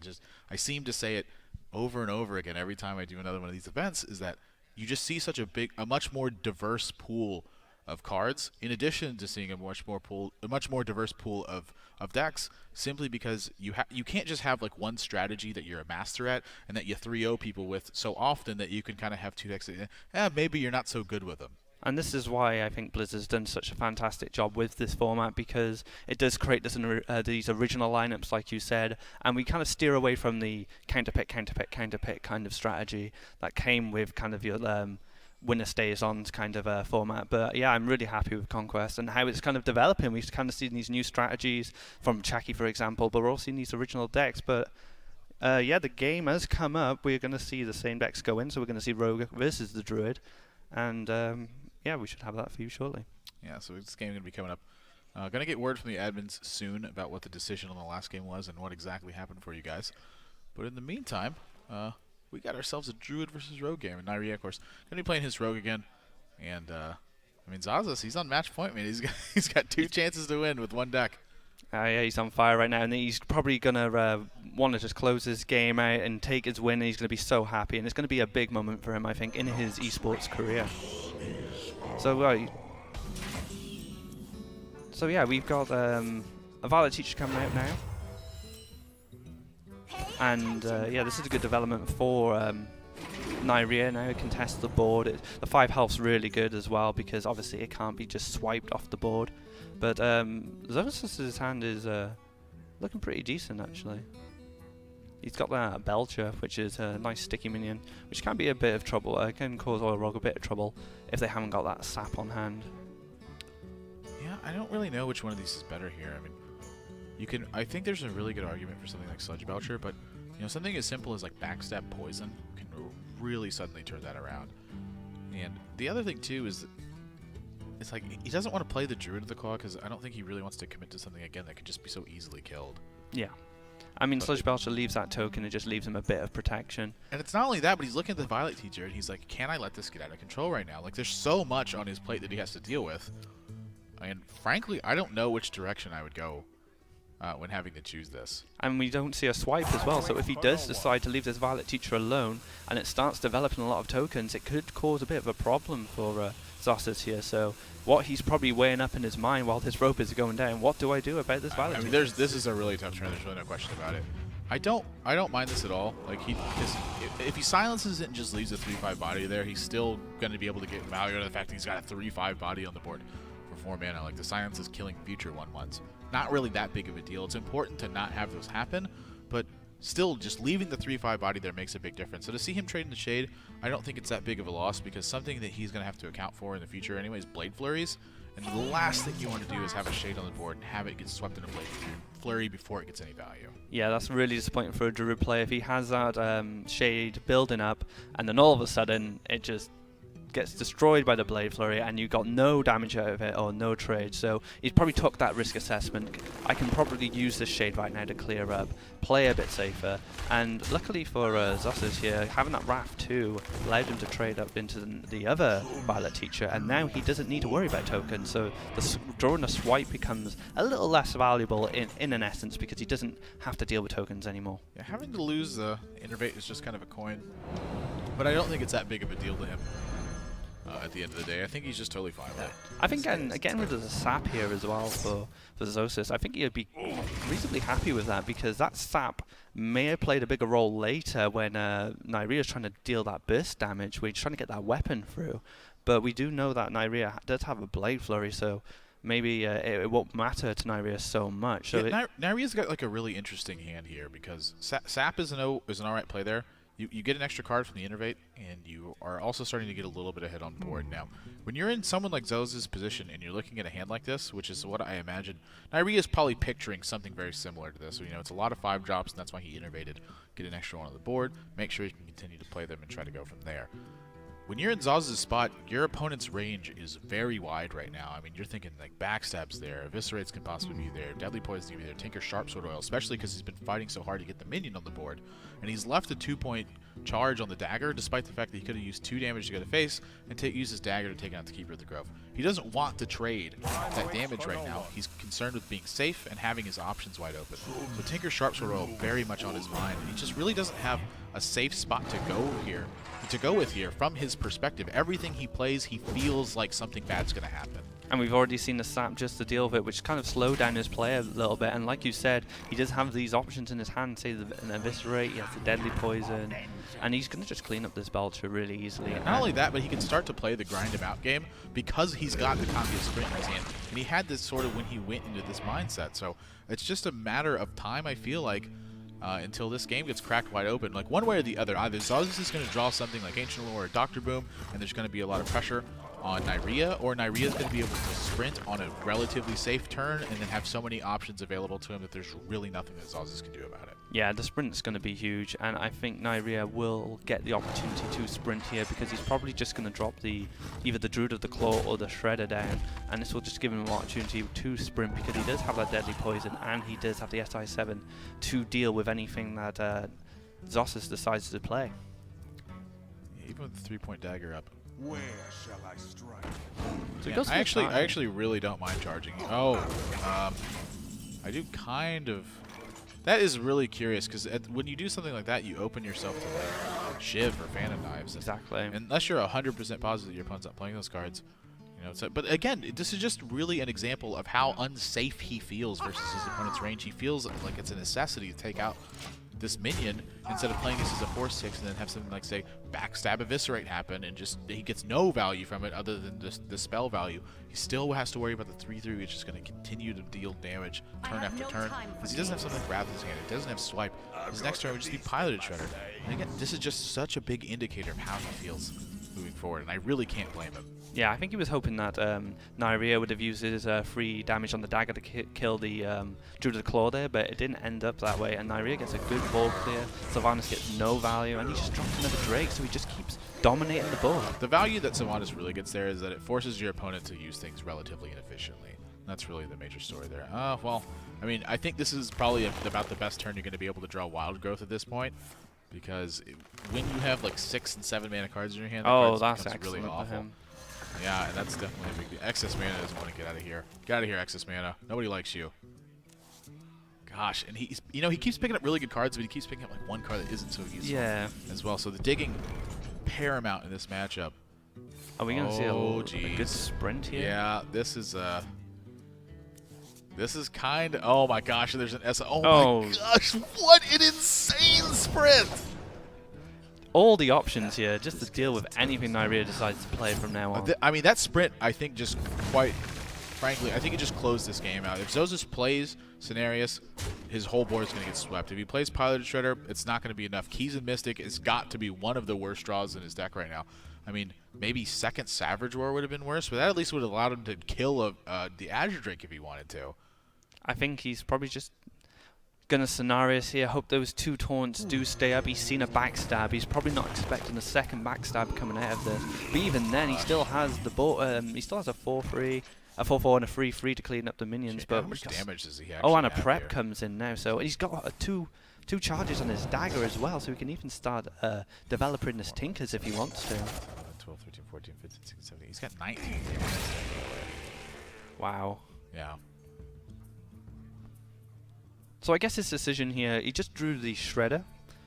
I seem to say it over and over again every time I do another one of these events, is that you just see such a much more diverse pool of cards, in addition to seeing a much more diverse pool of decks, simply because you can't just have like one strategy that you're a master at and that you 3-0 people with so often that you can kind of have 2 decks that maybe you're not so good with them. And this is why I think Blizzard's done such a fantastic job with this format, because it does create these original lineups, like you said, and we kind of steer away from the counterpick kind of strategy that came with kind of your winner stays on kind of format. But yeah, I'm really happy with Conquest and how it's kind of developing. We've kind of seen these new strategies from Chucky, for example, but we're also seeing these original decks. But yeah, the game has come up. We're going to see the same decks go in, so we're going to see Rogue versus the Druid, and yeah, we should have that for you shortly. Yeah, so this game is going to be coming up. Going to get word from the admins soon about what the decision on the last game was and what exactly happened for you guys. But in the meantime, we got ourselves a Druid versus Rogue game. And Neirea, of course, going to be playing his Rogue again. And, I mean, Zozus, he's on match point, man. He's got 2 chances to win with 1 deck. Yeah, he's on fire right now, and he's probably going to want to just close this game out and take his win, and he's going to be so happy. And it's going to be a big moment for him, I think, in his esports career. So yeah, we've got a Violet Teacher coming out now. And yeah, this is a good development for Neirea. Now it can test the board. The 5 health's really good as well, because obviously it can't be just swiped off the board. But Zozus' hand is looking pretty decent, actually. He's got that Belcher, which is a nice sticky minion, which can be a bit of trouble. It can cause Oil Rogue a bit of trouble if they haven't got that sap on hand. Yeah, I don't really know which one of these is better here. I mean, I think there's a really good argument for something like Sludge Belcher, but something as simple as like Backstab Poison can really suddenly turn that around. And the other thing too is that it's like he doesn't want to play the Druid of the Claw because I don't think he really wants to commit to something again that could just be so easily killed. Yeah. I mean, Sludge Belcher leaves that token, it just leaves him a bit of protection. And it's not only that, but he's looking at the Violet Teacher and he's like, can I let this get out of control right now? Like, there's so much on his plate that he has to deal with. And frankly, I don't know which direction I would go when having to choose this. And we don't see a swipe as well, so if he does decide to leave this Violet Teacher alone and it starts developing a lot of tokens, it could cause a bit of a problem for Zozus here. So what he's probably weighing up in his mind while this rope is going down, what do I do about this Violet Teacher? I mean, this is a really tough turn. There's really no question about it. I don't mind this at all. Like if he silences it and just leaves a 3/5 body there, he's still going to be able to get value out of the fact that he's got a 3/5 body on the board for 4 mana. Like, the silence is killing future 1/1s. Not really that big of a deal. It's important to not have those happen, but still, just leaving the 3/5 body there makes a big difference. So to see him trade in the Shade, I don't think it's that big of a loss, because something that he's going to have to account for in the future anyways, Blade Flurries. And the last thing you want to do is have a Shade on the board and have it get swept in a Blade Flurry before it gets any value. Yeah, that's really disappointing for a Druid player if he has that Shade building up and then all of a sudden it just gets destroyed by the Blade Flurry and you got no damage out of it or no trade. So he probably took that risk assessment. I can probably use this Shade right now to clear up, play a bit safer, and luckily for Zozus here, having that Wrath too allowed him to trade up into the other Violet Teacher, and now he doesn't need to worry about tokens. So drawing a swipe becomes a little less valuable in an essence because he doesn't have to deal with tokens anymore. Yeah, having to lose the Innervate is just kind of a coin, but I don't think it's that big of a deal to him. At the end of the day, I think he's just totally fine with it. I think again with the sap here as well for Zozus, I think he'd be reasonably happy with that because that sap may have played a bigger role later when Neirea is trying to deal that burst damage, where he's trying to get that weapon through. But we do know that Neirea does have a Blade Flurry, so maybe it won't matter to Neirea so much. So yeah, Neirea's got like a really interesting hand here because sap is an alright play there. You get an extra card from the Innervate, and you are also starting to get a little bit ahead on board. Now, when you're in someone like Zozus' position and you're looking at a hand like this, which is what I imagine, Neirea is probably picturing something very similar to this. So, it's a lot of 5 drops, and that's why he Innervated. Get an extra one on the board, make sure you can continue to play them and try to go from there. When you're in Zozus' spot, your opponent's range is very wide right now. I mean, you're thinking like Backstab's there, Eviscerates can possibly be there, Deadly Poison can be there, Tinker Sharpsword Oil, especially because he's been fighting so hard to get the minion on the board. And he's left a 2-point charge on the dagger, despite the fact that he could have used 2 damage to go to face and use his dagger to take out the Keeper of the Grove. He doesn't want to trade that damage right now. He's concerned with being safe and having his options wide open. So Tinker Sharpsword Oil very much on his mind. He just really doesn't have a safe spot to go with here from his perspective. Everything he plays, he feels like something bad's going to happen. And we've already seen the sap just to deal with it, which kind of slowed down his play a little bit. And like you said, he does have these options in his hand, say an Eviscerate, he has the Deadly Poison, and he's going to just clean up this Belcher really easily. Not only that, but he can start to play the grind him out game because he's got the copy of Sprint in his hand. And he had this sort of when he went into this mindset. So it's just a matter of time, I feel like, until this game gets cracked wide open. Like one way or the other, either Zozus is going to draw something like Ancient Lore or Dr. Boom, and there's going to be a lot of pressure on Neirea, or Neirea is going to be able to sprint on a relatively safe turn and then have so many options available to him that there's really nothing that Zozus can do about it. Yeah, the sprint's going to be huge, and I think Neirea will get the opportunity to sprint here because he's probably just going to drop either the Druid of the Claw or the Shredder down, and this will just give him an opportunity to sprint because he does have that Deadly Poison and he does have the SI7 to deal with anything that Zozus decides to play. Yeah, even with the 3-point dagger up. Where shall I strike? So Yeah, I actually really don't mind charging. I do kind of. That is really curious because when you do something like that, you open yourself to like Shiv or Phantom Knives. Exactly. And unless you're 100% positive your opponent's not playing those cards, but again, this is just really an example of how unsafe he feels versus his opponent's range. He feels like it's a necessity to take out this minion instead of playing this as a 4/6 and then have something like, say, Backstab Eviscerate happen and just he gets no value from it other than just the spell value. He still has to worry about the 3/3, which is going to continue to deal damage turn after turn because he doesn't have something like Wrath in his hand. He doesn't have Swipe. His next turn would just be Piloted Shredder. And again, this is just such a big indicator of how he feels moving forward, and I really can't blame him. Yeah, I think he was hoping that Neirea would have used his free damage on the dagger to kill the Druid of the Claw there, but it didn't end up that way, and Neirea gets a good ball clear, Sylvanas gets no value, and he just drops another Drake, so he just keeps dominating the board. The value that Sylvanas really gets there is that it forces your opponent to use things relatively inefficiently. That's really the major story there. Well, I mean, I think this is probably about the best turn you're going to be able to draw Wild Growth at this point, because when you have like 6 and 7 mana cards in your hand, that's becomes really excellent for awful. him. Yeah, and that's definitely a big deal. Excess mana doesn't want to get out of here. Get out of here, excess mana. Nobody likes you. Gosh, and he keeps picking up really good cards, but he keeps picking up like one card that isn't so useful as well. So the digging paramount in this matchup. Are we going to see a good sprint here? Yeah, this is kind of. Oh my gosh, there's an S. Oh my gosh, what an insane sprint! All the options here just to deal with anything Neirea decides to play from now on. I mean, that sprint, I think, just quite frankly, I think it just closed this game out. If Zozus plays Cenarius, his whole board is going to get swept. If he plays Piloted Shredder, it's not going to be enough. Keys and Mystic has got to be one of the worst draws in his deck right now. I mean, maybe second Savage War would have been worse, but that at least would have allowed him to kill the Azure Drake if he wanted to. I think he's probably just Gonna Scenarios here. Hope those 2 taunts do stay up. He's seen a backstab. He's probably not expecting a second backstab coming out of this. But even then, he still has the he still has a 4-3, a 4-4, and a 3-3 to clean up the minions. But how much damage does he actually oh, and a have prep here? comes in now. So he's got two charges on his dagger as well. So he can even start developing his tinkers if he wants to. 12, 13, 14, 15, 16, 17. He's got 19 damage. Wow. Yeah. So I guess his decision here, he just drew the Shredder,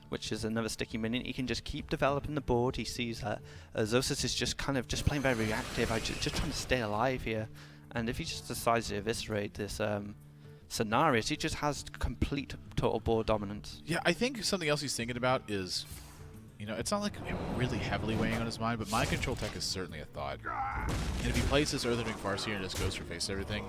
which is another sticky minion. He can just keep developing the board. He sees that Zozus is just kind of just playing very reactive, just trying to stay alive here. And if he just decides to eviscerate this Scenarios, he just has complete total board dominance. Yeah, I think something else he's thinking about is, you know, it's not like really heavily weighing on his mind, but mind control tech is certainly a thought. And if he plays this Earthring Farseer and just goes for face everything,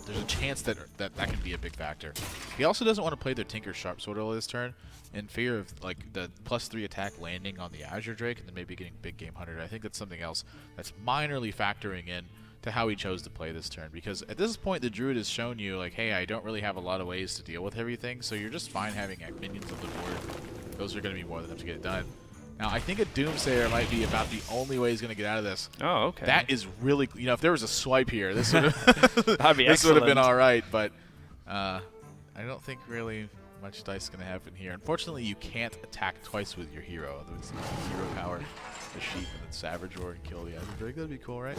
there's a chance that can be a big factor. He also doesn't want to play their Tinker Sharp Sword all this turn in fear of like the +3 attack landing on the Azure Drake and then maybe getting big game hunted. I think that's something else that's minorly factoring in to how he chose to play this turn, because at this point the Druid has shown you like, hey, I don't really have a lot of ways to deal with everything, so you're just fine having minions on the board. Those are going to be more than enough to get it done. Now, I think a Doomsayer might be about the only way he's going to get out of this. Oh, okay. That is really, you know, if there was a swipe here, this would have this would have been all right. But I don't think really much dice is going to happen here. Unfortunately, you can't attack twice with your hero. Otherwise, hero power the sheep and then Savage Roar and kill the Azure Drake. That'd be cool, right?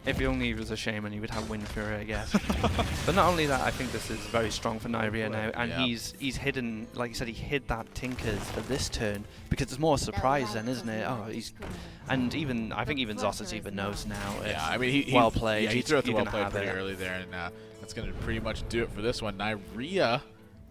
If only it was a shame and he would have Wind Fury, I guess. But not only that, I think this is very strong for Neirea now, and yeah. he's hidden, like you said, he hid that Tinkers for this turn because it's more a surprise then, isn't it? Oh, and even I think even Zozus even knows now. Yeah, I mean he well played. Yeah, he threw out the You're well gonna played pretty early there, and that's going to pretty much do it for this one. Neirea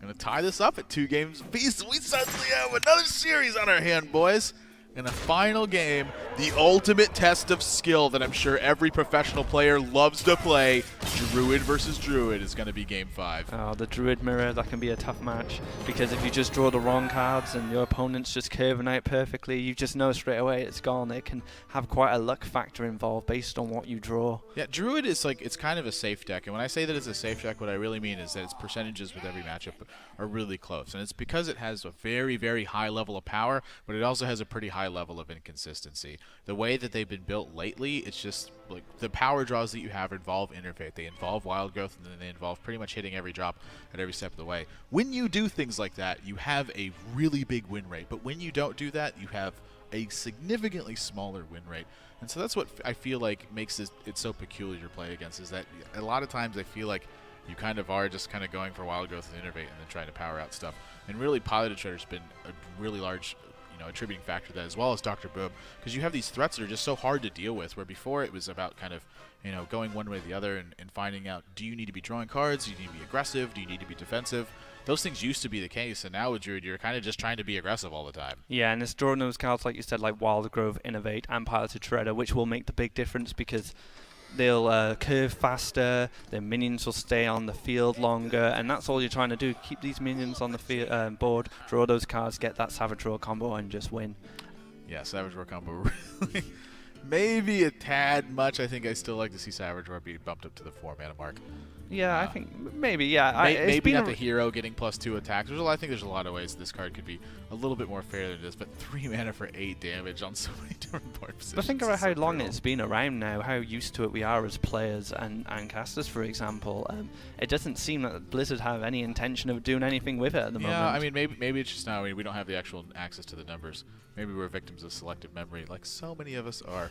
going to tie this up at 2 games apiece. We suddenly have another series on our hand, boys. In a final game, the ultimate test of skill that I'm sure every professional player loves to play, Druid versus Druid, is going to be Game 5. Oh, the Druid Mirror, that can be a tough match, because if you just draw the wrong cards and your opponent's just curving out perfectly, you just know straight away it's gone. It can have quite a luck factor involved based on what you draw. Yeah, Druid is like, it's kind of a safe deck, and when I say that it's a safe deck, what I really mean is that its percentages with every matchup are really close, and it's because it has a very, very high level of power, but it also has a pretty high level of inconsistency. The way that they've been built lately, it's just like the power draws that you have involve Interfate. They involve Wild Growth, and then they involve pretty much hitting every drop at every step of the way. When you do things like that, you have a really big win rate, but when you don't do that, you have a significantly smaller win rate. And so that's what I feel like makes it so peculiar to play against, is that a lot of times I feel like you kind of are just kind of going for Wild Growth and Innervate and then trying to power out stuff. And really, Piloted Shredder's been a really large attributing factor to that, as well as Dr. Boom, because you have these threats that are just so hard to deal with, where before it was about kind of, going one way or the other and finding out, do you need to be drawing cards, do you need to be aggressive, do you need to be defensive? Those things used to be the case, and now with Druid, you're kind of just trying to be aggressive all the time. Yeah, and it's drawing those cards, like you said, like Wild Growth, Innovate, and Piloted Shredder, which will make the big difference, because they'll curve faster, their minions will stay on the field longer, and that's all you're trying to do. Keep these minions on the board, draw those cards, get that Savage Roar combo, and just win. Yeah, Savage Roar combo really maybe a tad much. I think I still like to see Savage Roar be bumped up to the 4-mana mark. Yeah, I think maybe, yeah. Maybe not the hero getting +2 attacks. I think there's a lot of ways this card could be a little bit more fair than this, but 3 mana for 8 damage on so many different board positions. But think about how long it's been around now, how used to it we are as players and casters, for example. It doesn't seem that Blizzard have any intention of doing anything with it at the moment. Yeah, I mean, maybe it's just now we don't have the actual access to the numbers. Maybe we're victims of selective memory, like so many of us are.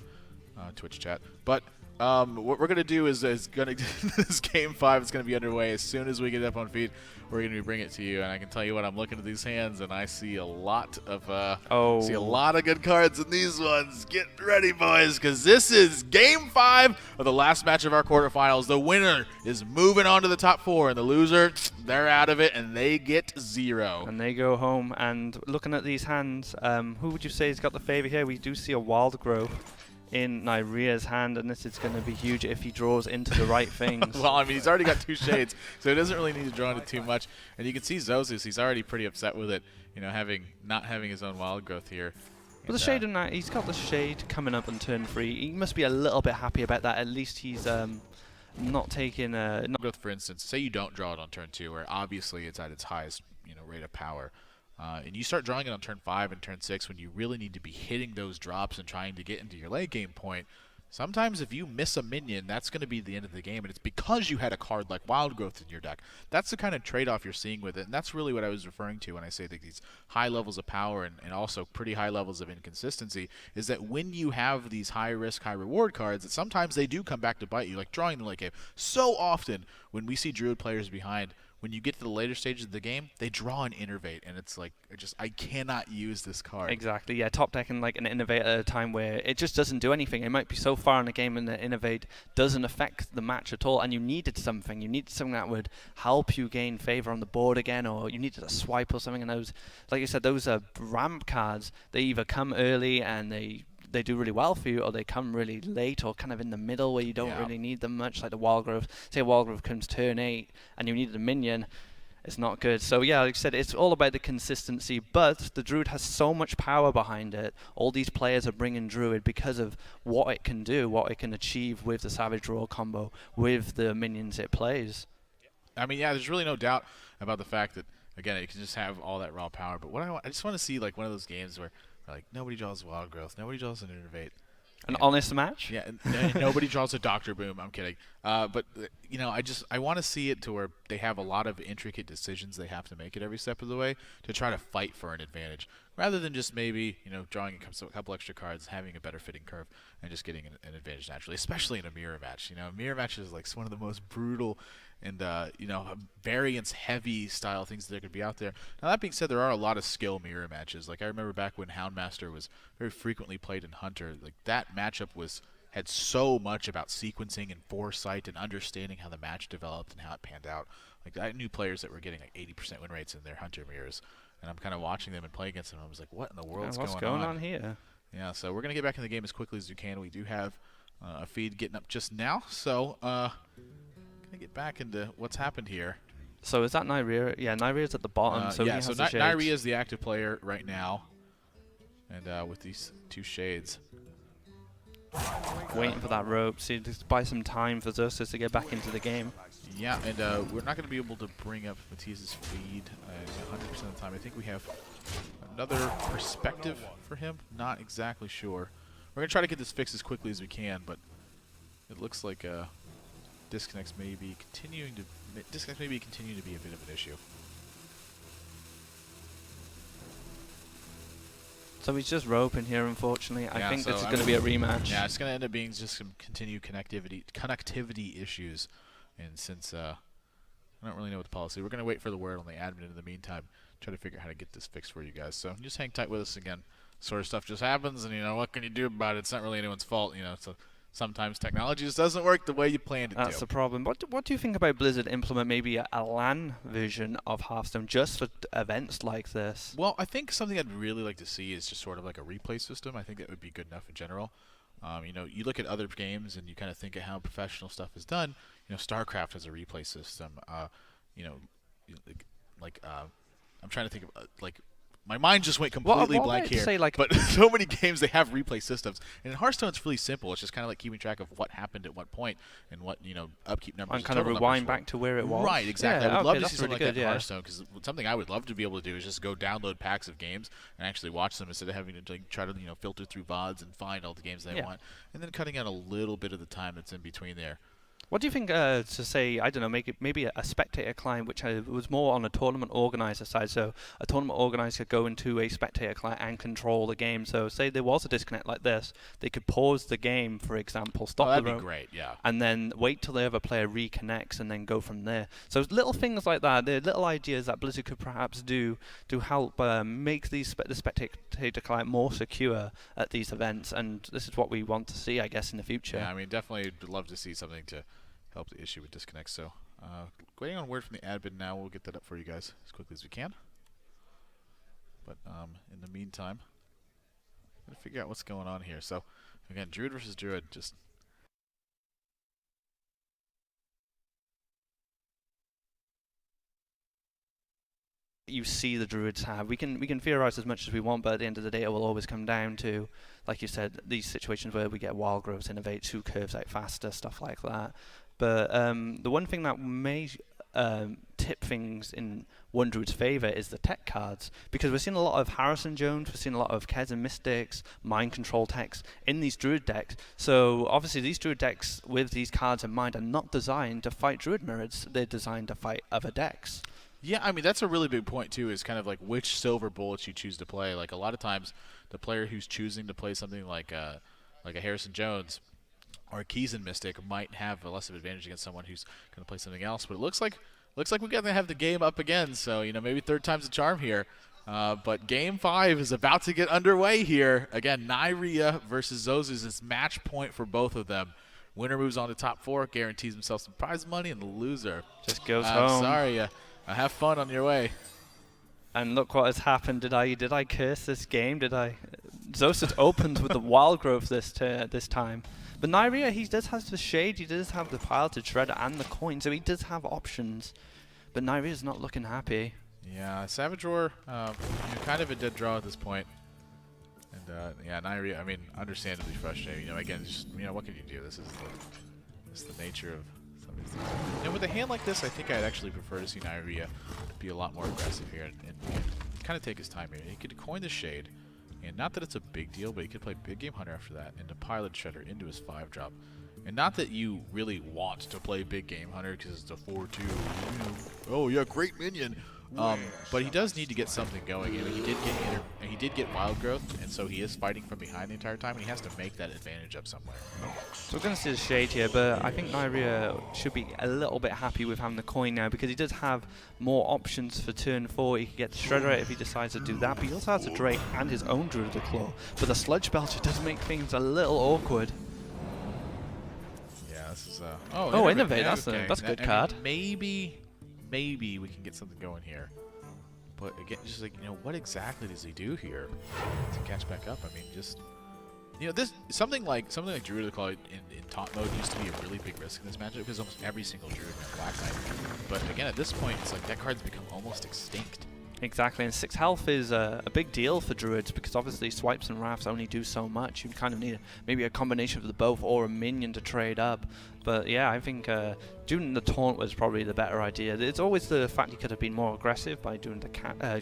Twitch chat. But what we're going to do is this Game 5 is going to be underway. As soon as we get up on feed, we're going to bring it to you. And I can tell you what, I'm looking at these hands, and I see a lot of good cards in these ones. Get ready, boys, because this is Game 5 of the last match of our quarterfinals. The winner is moving on to the top 4, and the loser, they're out of it, and they get 0. And they go home. And looking at these hands, who would you say has got the favor here? We do see a Wild Growth in Neirea's hand, and this is going to be huge if he draws into the right things. Well, I mean, he's already got 2 shades, so he doesn't really need to draw into too much. And you can see Zozus, he's already pretty upset with it, not having his own Wild Growth here. But the shade in that, he's got the shade coming up on turn 3. He must be a little bit happy about that. At least he's not taking not Growth, for instance, say you don't draw it on turn 2, where obviously it's at its highest, rate of power, and you start drawing it on turn 5 and turn 6 when you really need to be hitting those drops and trying to get into your late game point. Sometimes if you miss a minion, that's going to be the end of the game, and it's because you had a card like Wild Growth in your deck. That's the kind of trade-off you're seeing with it, and that's really what I was referring to when I say that these high levels of power and also pretty high levels of inconsistency, is that when you have these high-risk, high-reward cards, that sometimes they do come back to bite you, like drawing the late game. So often, when we see Druid players behind, when you get to the later stages of the game, they draw an Innervate, and it's like, I cannot use this card. exactly, yeah, top decking like an Innovate at a time where it just doesn't do anything. It might be so far in the game and the Innovate doesn't affect the match at all, and you needed something. You needed something that would help you gain favor on the board again, or you needed a swipe or something. And those, like you said, those ramp cards, they either come early and they do really well for you, or they come really late or kind of in the middle where you don't really need them much, like the Wild Growth. Say Wild Growth comes turn 8 and you needed a minion, it's not good. So yeah, like I said, it's all about the consistency, but the Druid has so much power behind it. All these players are bringing Druid because of what it can do, what it can achieve with the Savage Roar combo, with the minions it plays. I mean, yeah, there's really no doubt about the fact that, again, it can just have all that raw power, but what I just want to see, like, one of those games where like nobody draws Wild Growth, nobody draws an Innervate. An honest match? Yeah, and nobody draws a Dr. Boom. I'm kidding. But I want to see it to where they have a lot of intricate decisions they have to make at every step of the way to try to fight for an advantage, rather than just maybe drawing a couple extra cards, having a better fitting curve, and just getting an advantage naturally. Especially in a mirror match. Mirror match is like one of the most brutal and variance-heavy style things that could be out there. Now that being said, there are a lot of skill mirror matches. Like I remember back when Houndmaster was very frequently played in Hunter. Like that matchup had so much about sequencing and foresight and understanding how the match developed and how it panned out. Like I knew players that were getting like 80% win rates in their Hunter mirrors, and I'm kind of watching them and playing against them. And I was like, what in the world's what's going on here? Yeah, so we're gonna get back in the game as quickly as we can. We do have a feed getting up just now, so gonna get back into what's happened here. So is that Neirea? Yeah, Neirea's at the bottom. So yeah, so Neirea is the active player right now, and with these two shades. Waiting for that rope. See, just buy some time for Zozus to get back into the game. Yeah, and we're not going to be able to bring up Matisse's feed 100% of the time. I think we have another perspective for him. Not exactly sure. We're going to try to get this fixed as quickly as we can, but it looks like disconnects may be continuing to be a bit of an issue. So he's just roping here, unfortunately. Yeah, I think so this is going to be a rematch. Yeah, it's going to end up being just some continued connectivity issues. And since I don't really know what the policy, we're going to wait for the word on the admin in the meantime, try to figure out how to get this fixed for you guys. So just hang tight with us again. Sort of stuff just happens, and what can you do about it? It's not really anyone's fault, So sometimes technology just doesn't work the way you planned it to. That's the problem. What do you think about Blizzard implement maybe a LAN version of Hearthstone just for events like this? Well, I think something I'd really like to see is just sort of like a replay system. I think that would be good enough in general. You look at other games and you kind of think of how professional stuff is done. StarCraft has a replay system. I'm trying to think of my mind just went completely blank here. But so many games they have replay systems, and in Hearthstone it's really simple. It's just kind of like keeping track of what happened at what point and what upkeep numbers. And kind of rewind back to where it was. Right, exactly. Yeah, I would love to see really something like that in yeah. Hearthstone, because something I would love to be able to do is just go download packs of games and actually watch them instead of having to try to filter through VODs and find all the games they want, and then cutting out a little bit of the time that's in between there. What do you think to say, I don't know, make it maybe a spectator client, which was more on a tournament organizer side, so a tournament organizer could go into a spectator client and control the game. So say there was a disconnect like this, they could pause the game, for example, stop that'd be great, yeah. And then wait till the other player reconnects and then go from there. So little things like that, the little ideas that Blizzard could perhaps do to help make the spectator client more secure at these events, and this is what we want to see, I guess, in the future. Yeah, I mean, definitely would love to see something to help the issue with disconnects. So waiting on word from the admin now. We'll get that up for you guys as quickly as we can. But in the meantime, I'm gonna figure out what's going on here. So again, Druid versus Druid, just you see the Druids have. We can theorize as much as we want, but at the end of the day, it will always come down to, like you said, these situations where we get Wild Growth, Innovate, 2 curves out faster, stuff like that. But the one thing that may tip things in one Druid's favour is the tech cards, because we're seeing a lot of Harrison Jones, we're seeing a lot of Kez and Mystics, Mind Control techs in these Druid decks. So obviously these Druid decks with these cards in mind are not designed to fight Druid Mirrors, they're designed to fight other decks. Yeah, I mean, that's a really big point, too, is kind of like which silver bullets you choose to play. Like, a lot of times, the player who's choosing to play something like a Harrison Jones or a Keys and Mystic might have a less of an advantage against someone who's going to play something else. But it looks like we're going to have the game up again, so, maybe third time's a charm here. But Game 5 is about to get underway here. Again, Neirea versus Zozus. It's match point for both of them. Winner moves on to top 4, guarantees himself some prize money, and the loser Just goes home. Sorry, have fun on your way. And look what has happened. Did I curse this game? Zozus opens with the Wild Growth this time. But Neirea, he does have the Shade, he does have the Piloted Shredder and the Coin, so he does have options. But Neirea's not looking happy. Yeah, Savage Roar, kind of a dead draw at this point. And yeah, Neirea, I mean, understandably frustrating. Again, just, what can you do? This is the nature of some of these things. With a hand like this, I think I'd actually prefer to see Neirea be a lot more aggressive here and kind of take his time here. He could coin the Shade. And not that it's a big deal, but he could play Big Game Hunter after that into Pilot Shredder into his 5-drop. And not that you really want to play Big Game Hunter because it's a 4-2. Oh yeah, great minion. But he does need to get something going. He did get Wild Growth, and so he is fighting from behind the entire time, and he has to make that advantage up somewhere. So we're going to see the Shade here, but I think Neirea should be a little bit happy with having the Coin now, because he does have more options for turn 4. He can get the Shredder if he decides to do that, but he also has a Drake and his own Druid of the Claw. But the Sludge Belcher does make things a little awkward. Yeah, this is Innovate. Yeah, That's a good card. Maybe we can get something going here. But again, just like, what exactly does he do here to catch back up? I mean, just, this something like Druid of the Claw in taunt mode used to be a really big risk in this matchup because almost every single Druid went Black Knight. But again, at this point, it's like that card's become almost extinct. Exactly, and 6 health is a big deal for Druids because obviously Swipes and Wraths only do so much. You kind of need maybe a combination of the both or a minion to trade up. But yeah, I think doing the taunt was probably the better idea. It's always the fact he could have been more aggressive by doing the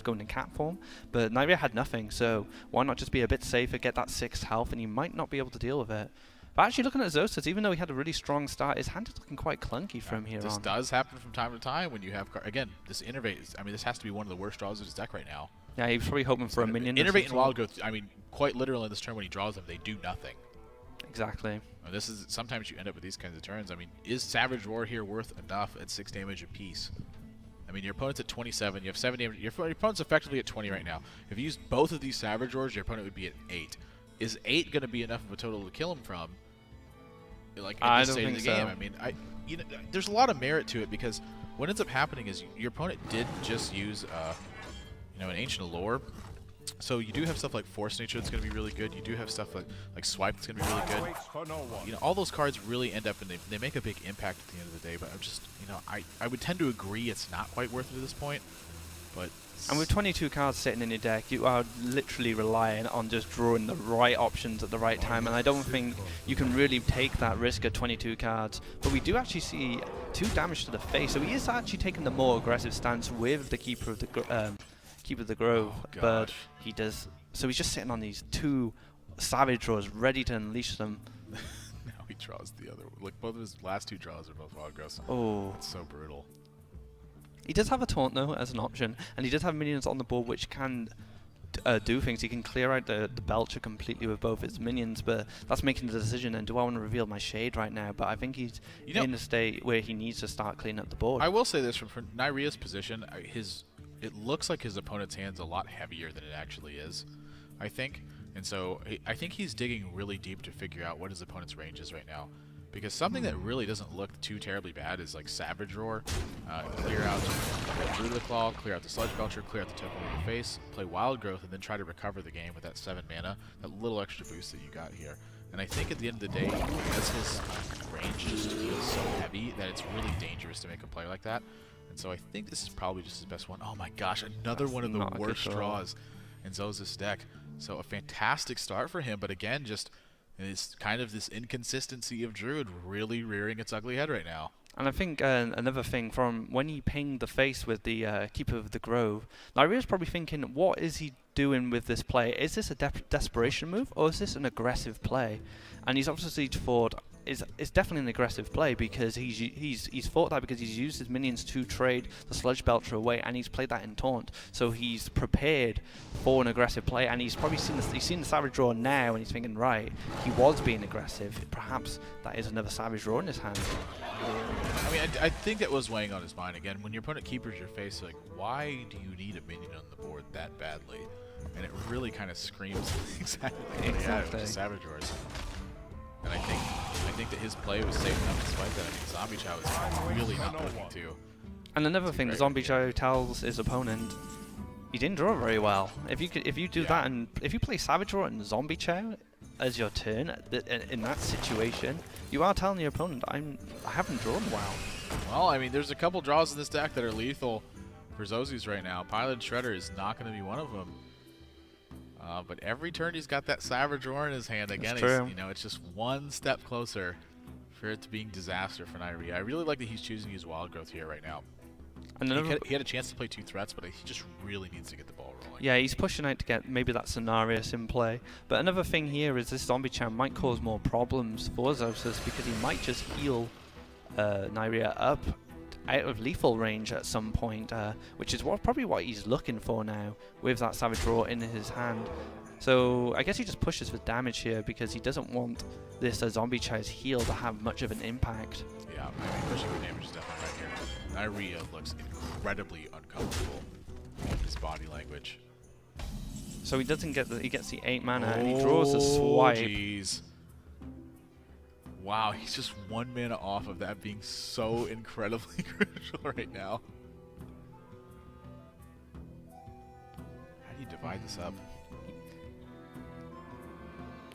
going in cat form, but Neirea had nothing, so why not just be a bit safer, get that 6 health, and you might not be able to deal with it. But actually, looking at Zozus, even though he had a really strong start, his hand is looking quite clunky from here on. This does happen from time to time when you have again, this Innervate. I mean, this has to be one of the worst draws of his deck right now. Yeah, he was probably hoping for a minion. Innervate and Wild Growth. I mean, quite literally in this turn when he draws them, they do nothing. Exactly. This is sometimes you end up with these kinds of turns. I mean, is Savage Roar here worth enough at 6 damage apiece? I mean, your opponent's at 27. You have 7 damage. Your opponent's effectively at 20 right now. If you use both of these Savage Roars, your opponent would be at 8. Is 8 going to be enough of a total to kill him from? Like at this stage of the game, I mean, there's a lot of merit to it because what ends up happening is your opponent did just use, an Ancient Allure, so you do have stuff like Force Nature that's going to be really good. You do have stuff like Swipe that's going to be really good. All those cards really end up and they make a big impact at the end of the day. But I'm just, I would tend to agree it's not quite worth it at this point. But and with 22 cards sitting in your deck, you are literally relying on just drawing the right options at the right time, and I don't think you can really take that risk at 22 cards. But we do actually see 2 damage to the face, so he is actually taking the more aggressive stance with the Keeper of the Grove. But he does, so he's just sitting on these 2 Savage Roars ready to unleash them. Now he draws the other. Like both of his last 2 draws are both Wild Growth. Oh, that's so brutal. He does have a taunt though as an option, and he does have minions on the board which can do things. He can clear out the Belcher completely with both his minions, but that's making the decision. And do I want to reveal my Shade right now? But I think he's in a state where he needs to start cleaning up the board. I will say this from Neirea's position, it looks like his opponent's hand's a lot heavier than it actually is, I think. And so I think he's digging really deep to figure out what his opponent's range is right now. Because something that really doesn't look too terribly bad is like Savage Roar, clear out Druid of the Claw, clear out the Sludge Belcher, clear out the Token of the Face, play Wild Growth, and then try to recover the game with that 7 mana, that little extra boost that you got here. And I think at the end of the day, because his range just feels so heavy that it's really dangerous to make a play like that. And so I think this is probably just his best one. Oh my gosh, another one of the worst draws in Zozus' deck. So a fantastic start for him, but again, just And it's kind of this inconsistency of Druid really rearing its ugly head right now. And I think another thing, from when he pinged the face with the Keeper of the Grove, Neirea's probably thinking, what is he doing with this play? Is this a desperation move, or is this an aggressive play? And he's obviously thought, it's definitely an aggressive play, because he's thought that because he's used his minions to trade the Sludge Belcher away, and he's played that in Taunt. So he's prepared for an aggressive play, and he's probably seen the Savage Draw now, and he's thinking, right, he was being aggressive. Perhaps that is another Savage Draw in his hand. I mean, I think that was weighing on his mind. Again, when your opponent keepers your face, like, why do you need a minion on the board that badly? And it really kind of screams exactly what he had, which is Savage Drawers. And I think that his play was safe enough despite that. I mean, Zombie Chow is really not looking to. And another thing, the Zombie Chow tells his opponent, he didn't draw very well. If you do that, and if you play Savage Draw and Zombie Chow as your turn in that situation, you are telling your opponent, I haven't drawn well. Well, I mean, there's a couple draws in this deck that are lethal for Zozus right now. Pilot Shredder is not going to be one of them. But every turn he's got that Savage Roar in his hand. Again, it's just one step closer for it to being disaster for Neirea. I really like that he's choosing to use Wild Growth here right now. And he had a chance to play 2 threats, but he just really needs to get the ball rolling. Yeah, he's pushing out to get maybe that Cenarius in play. But another thing here is this Zombie Chow might cause more problems for Zozus, because he might just heal Neirea up out of lethal range at some point, which is probably what he's looking for now with that Savage Roar in his hand. So I guess he just pushes for damage here, because he doesn't want this Zombie Chow's heal to have much of an impact. Yeah, I mean, pushing for damage is definitely right here. Neirea looks incredibly uncomfortable with his body language. So he doesn't get he gets the 8 mana, and he draws a swipe. Jeez. Wow, he's just 1 mana off of that being so incredibly crucial right now. How do you divide this up?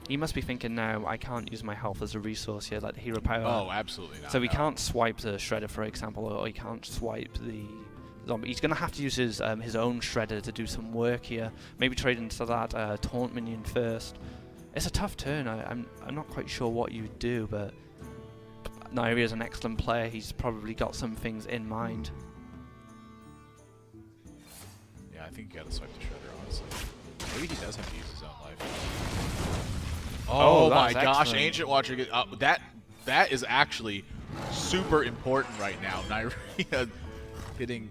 He must be thinking now, I can't use my health as a resource here, like the hero power. Oh, absolutely not. So he can't swipe the Shredder, for example, or he can't swipe the Zombie. He's going to have to use his own Shredder to do some work here. Maybe trade into that Taunt minion first. It's a tough turn. I'm not quite sure what you do, but Neirea is an excellent player. He's probably got some things in mind. Yeah, I think you got to swipe the Shredder, honestly. Maybe he does have to use his own life. Oh my gosh, excellent. Ancient Watcher. That is actually super important right now. Neirea hitting,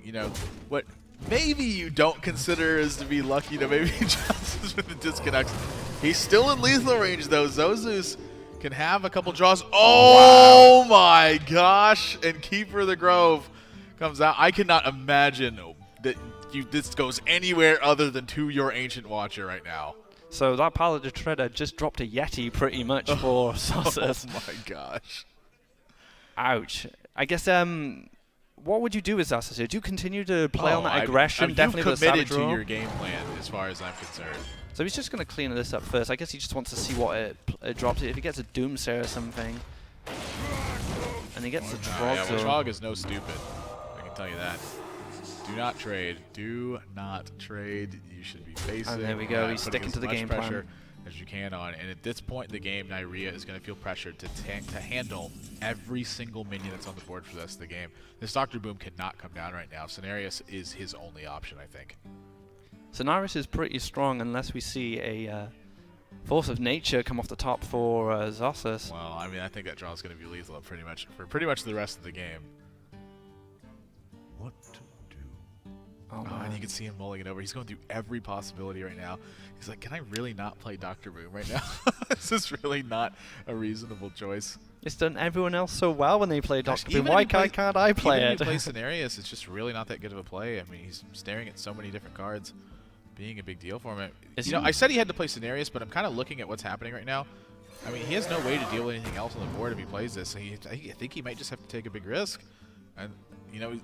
what maybe you don't consider as to be lucky to maybe just with the disconnects. He's still in lethal range though. Zozus can have a couple draws. Oh my gosh! And Keeper of the Grove comes out. I cannot imagine that this goes anywhere other than to your Ancient Watcher right now. So that Paladin Shredder just dropped a Yeti pretty much for Zozus. Oh my gosh. Ouch. I guess, what would you do with Zozus? Do you continue to play on that aggression? Definitely you've committed to your game plan as far as I'm concerned. So he's just going to clean this up first. I guess he just wants to see what it drops. If he gets a Doomsayer or something, and he gets the Trog. Yeah, well, Trog is no stupid. I can tell you that. Do not trade. Do not trade. You should be facing. And there we go. He's sticking to the game pressure plan as you can on. And at this point in the game, Neirea is going to feel pressured to handle every single minion that's on the board for the rest of the game. This Dr. Boom cannot come down right now. Cenarius is his only option, I think. Cenarius is pretty strong unless we see a Force of Nature come off the top for Zozus. Well, I mean, I think that draw is going to be lethal for pretty much the rest of the game. What to do? Oh, and you can see him mulling it over. He's going through every possibility right now. He's like, can I really not play Dr. Boom right now? This is really not a reasonable choice. It's done everyone else so well when they play Dr. Boom. Why can't I play it? Even if you play Cenarius, it's just really not that good of a play. I mean, he's staring at so many different cards, being a big deal for him. I said he had to play Cenarius, but I'm kind of looking at what's happening right now. I mean, he has no way to deal with anything else on the board if he plays this. So I think he might just have to take a big risk. And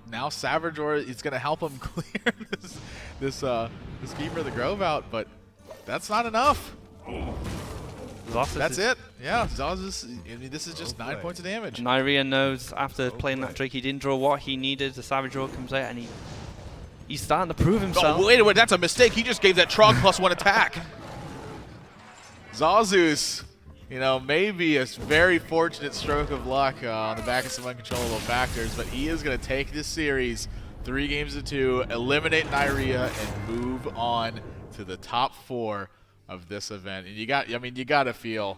now Savage Roar is going to help him clear this Keeper of the Grove out, but that's not enough. That's it. Yeah, Zozus, I mean, this is just 9 points of damage. Neirea knows after playing that Drake, he didn't draw what he needed. The Savage Roar comes out, and he's starting to prove himself. Oh, wait, that's a mistake. He just gave that Trog +1 attack. Zozus you know, maybe a very fortunate stroke of luck on the back of some uncontrollable factors, but he is going to take this series 3-2, eliminate Neirea, and move on to the top 4 of this event. And you got to feel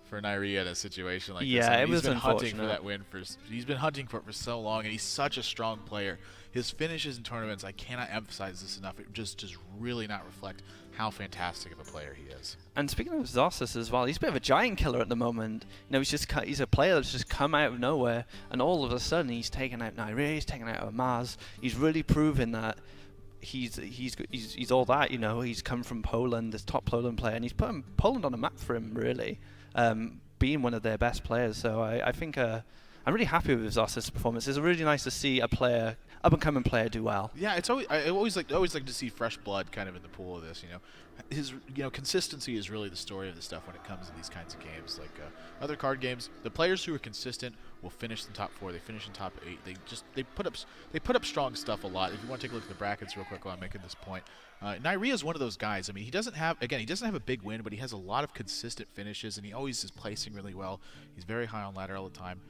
for Neirea in a situation like this. I mean, it was he's been hunting unfortunate. for that win he's been hunting for it for so long, and he's such a strong player. His finishes in tournaments, I cannot emphasize this enough. It just does really not reflect how fantastic of a player he is. And speaking of Zozus as well, he's a bit of a giant killer at the moment. You know, he's a player that's just come out of nowhere, and all of a sudden he's taken out Neirea, he's taken out Maz. He's really proven that he's all that. You know, he's come from Poland, this top Poland player, and he's put Poland on a map for him, really, being one of their best players. So I think I'm really happy with Zozus' performance. It's really nice to see a player, up-and-coming player, do well. Yeah, it's I always like to see fresh blood kind of in the pool of this. You know, his consistency is really the story of the stuff when it comes to these kinds of games. Like other card games, the players who are consistent will finish in top 4. They finish in top 8. They put up strong stuff a lot. If you want to take a look at the brackets real quick while I'm making this point, Neirea is one of those guys. I mean, he doesn't have a big win, but he has a lot of consistent finishes, and he always is placing really well. He's very high on ladder all the time.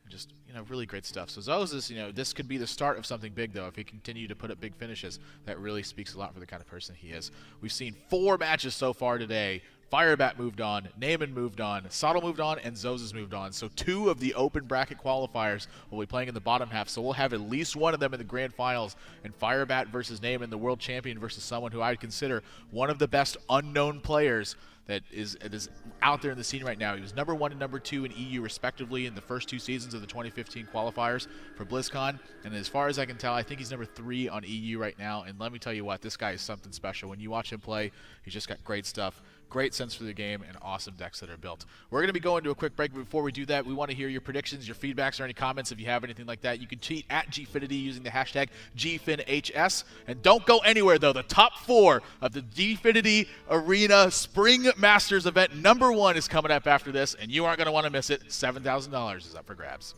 Just, really great stuff. So Zozus, this could be the start of something big, though. If he continue to put up big finishes, that really speaks a lot for the kind of person he is. We've seen 4 matches so far today. Firebat moved on, Naaman moved on, Sottle moved on, and Zozus moved on. So 2 of the open bracket qualifiers will be playing in the bottom half. So we'll have at least one of them in the grand finals. And Firebat versus Naaman, the world champion, versus someone who I would consider one of the best unknown players that is out there in the scene right now. He was number 1 and number 2 in EU respectively in the first 2 seasons of the 2015 qualifiers for BlizzCon. And as far as I can tell, I think he's number 3 on EU right now. And let me tell you what, this guy is something special. When you watch him play, he's just got great stuff, great sense for the game, and awesome decks that are built. We're going to be going to a quick break, but before we do that, we want to hear your predictions, your feedbacks, or any comments if you have anything like that. You can tweet at Gfinity using the hashtag GFinHS. And don't go anywhere, though. The top 4 of the Gfinity Arena Spring Masters event, number 1, is coming up after this, and you aren't going to want to miss it. $7,000 is up for grabs.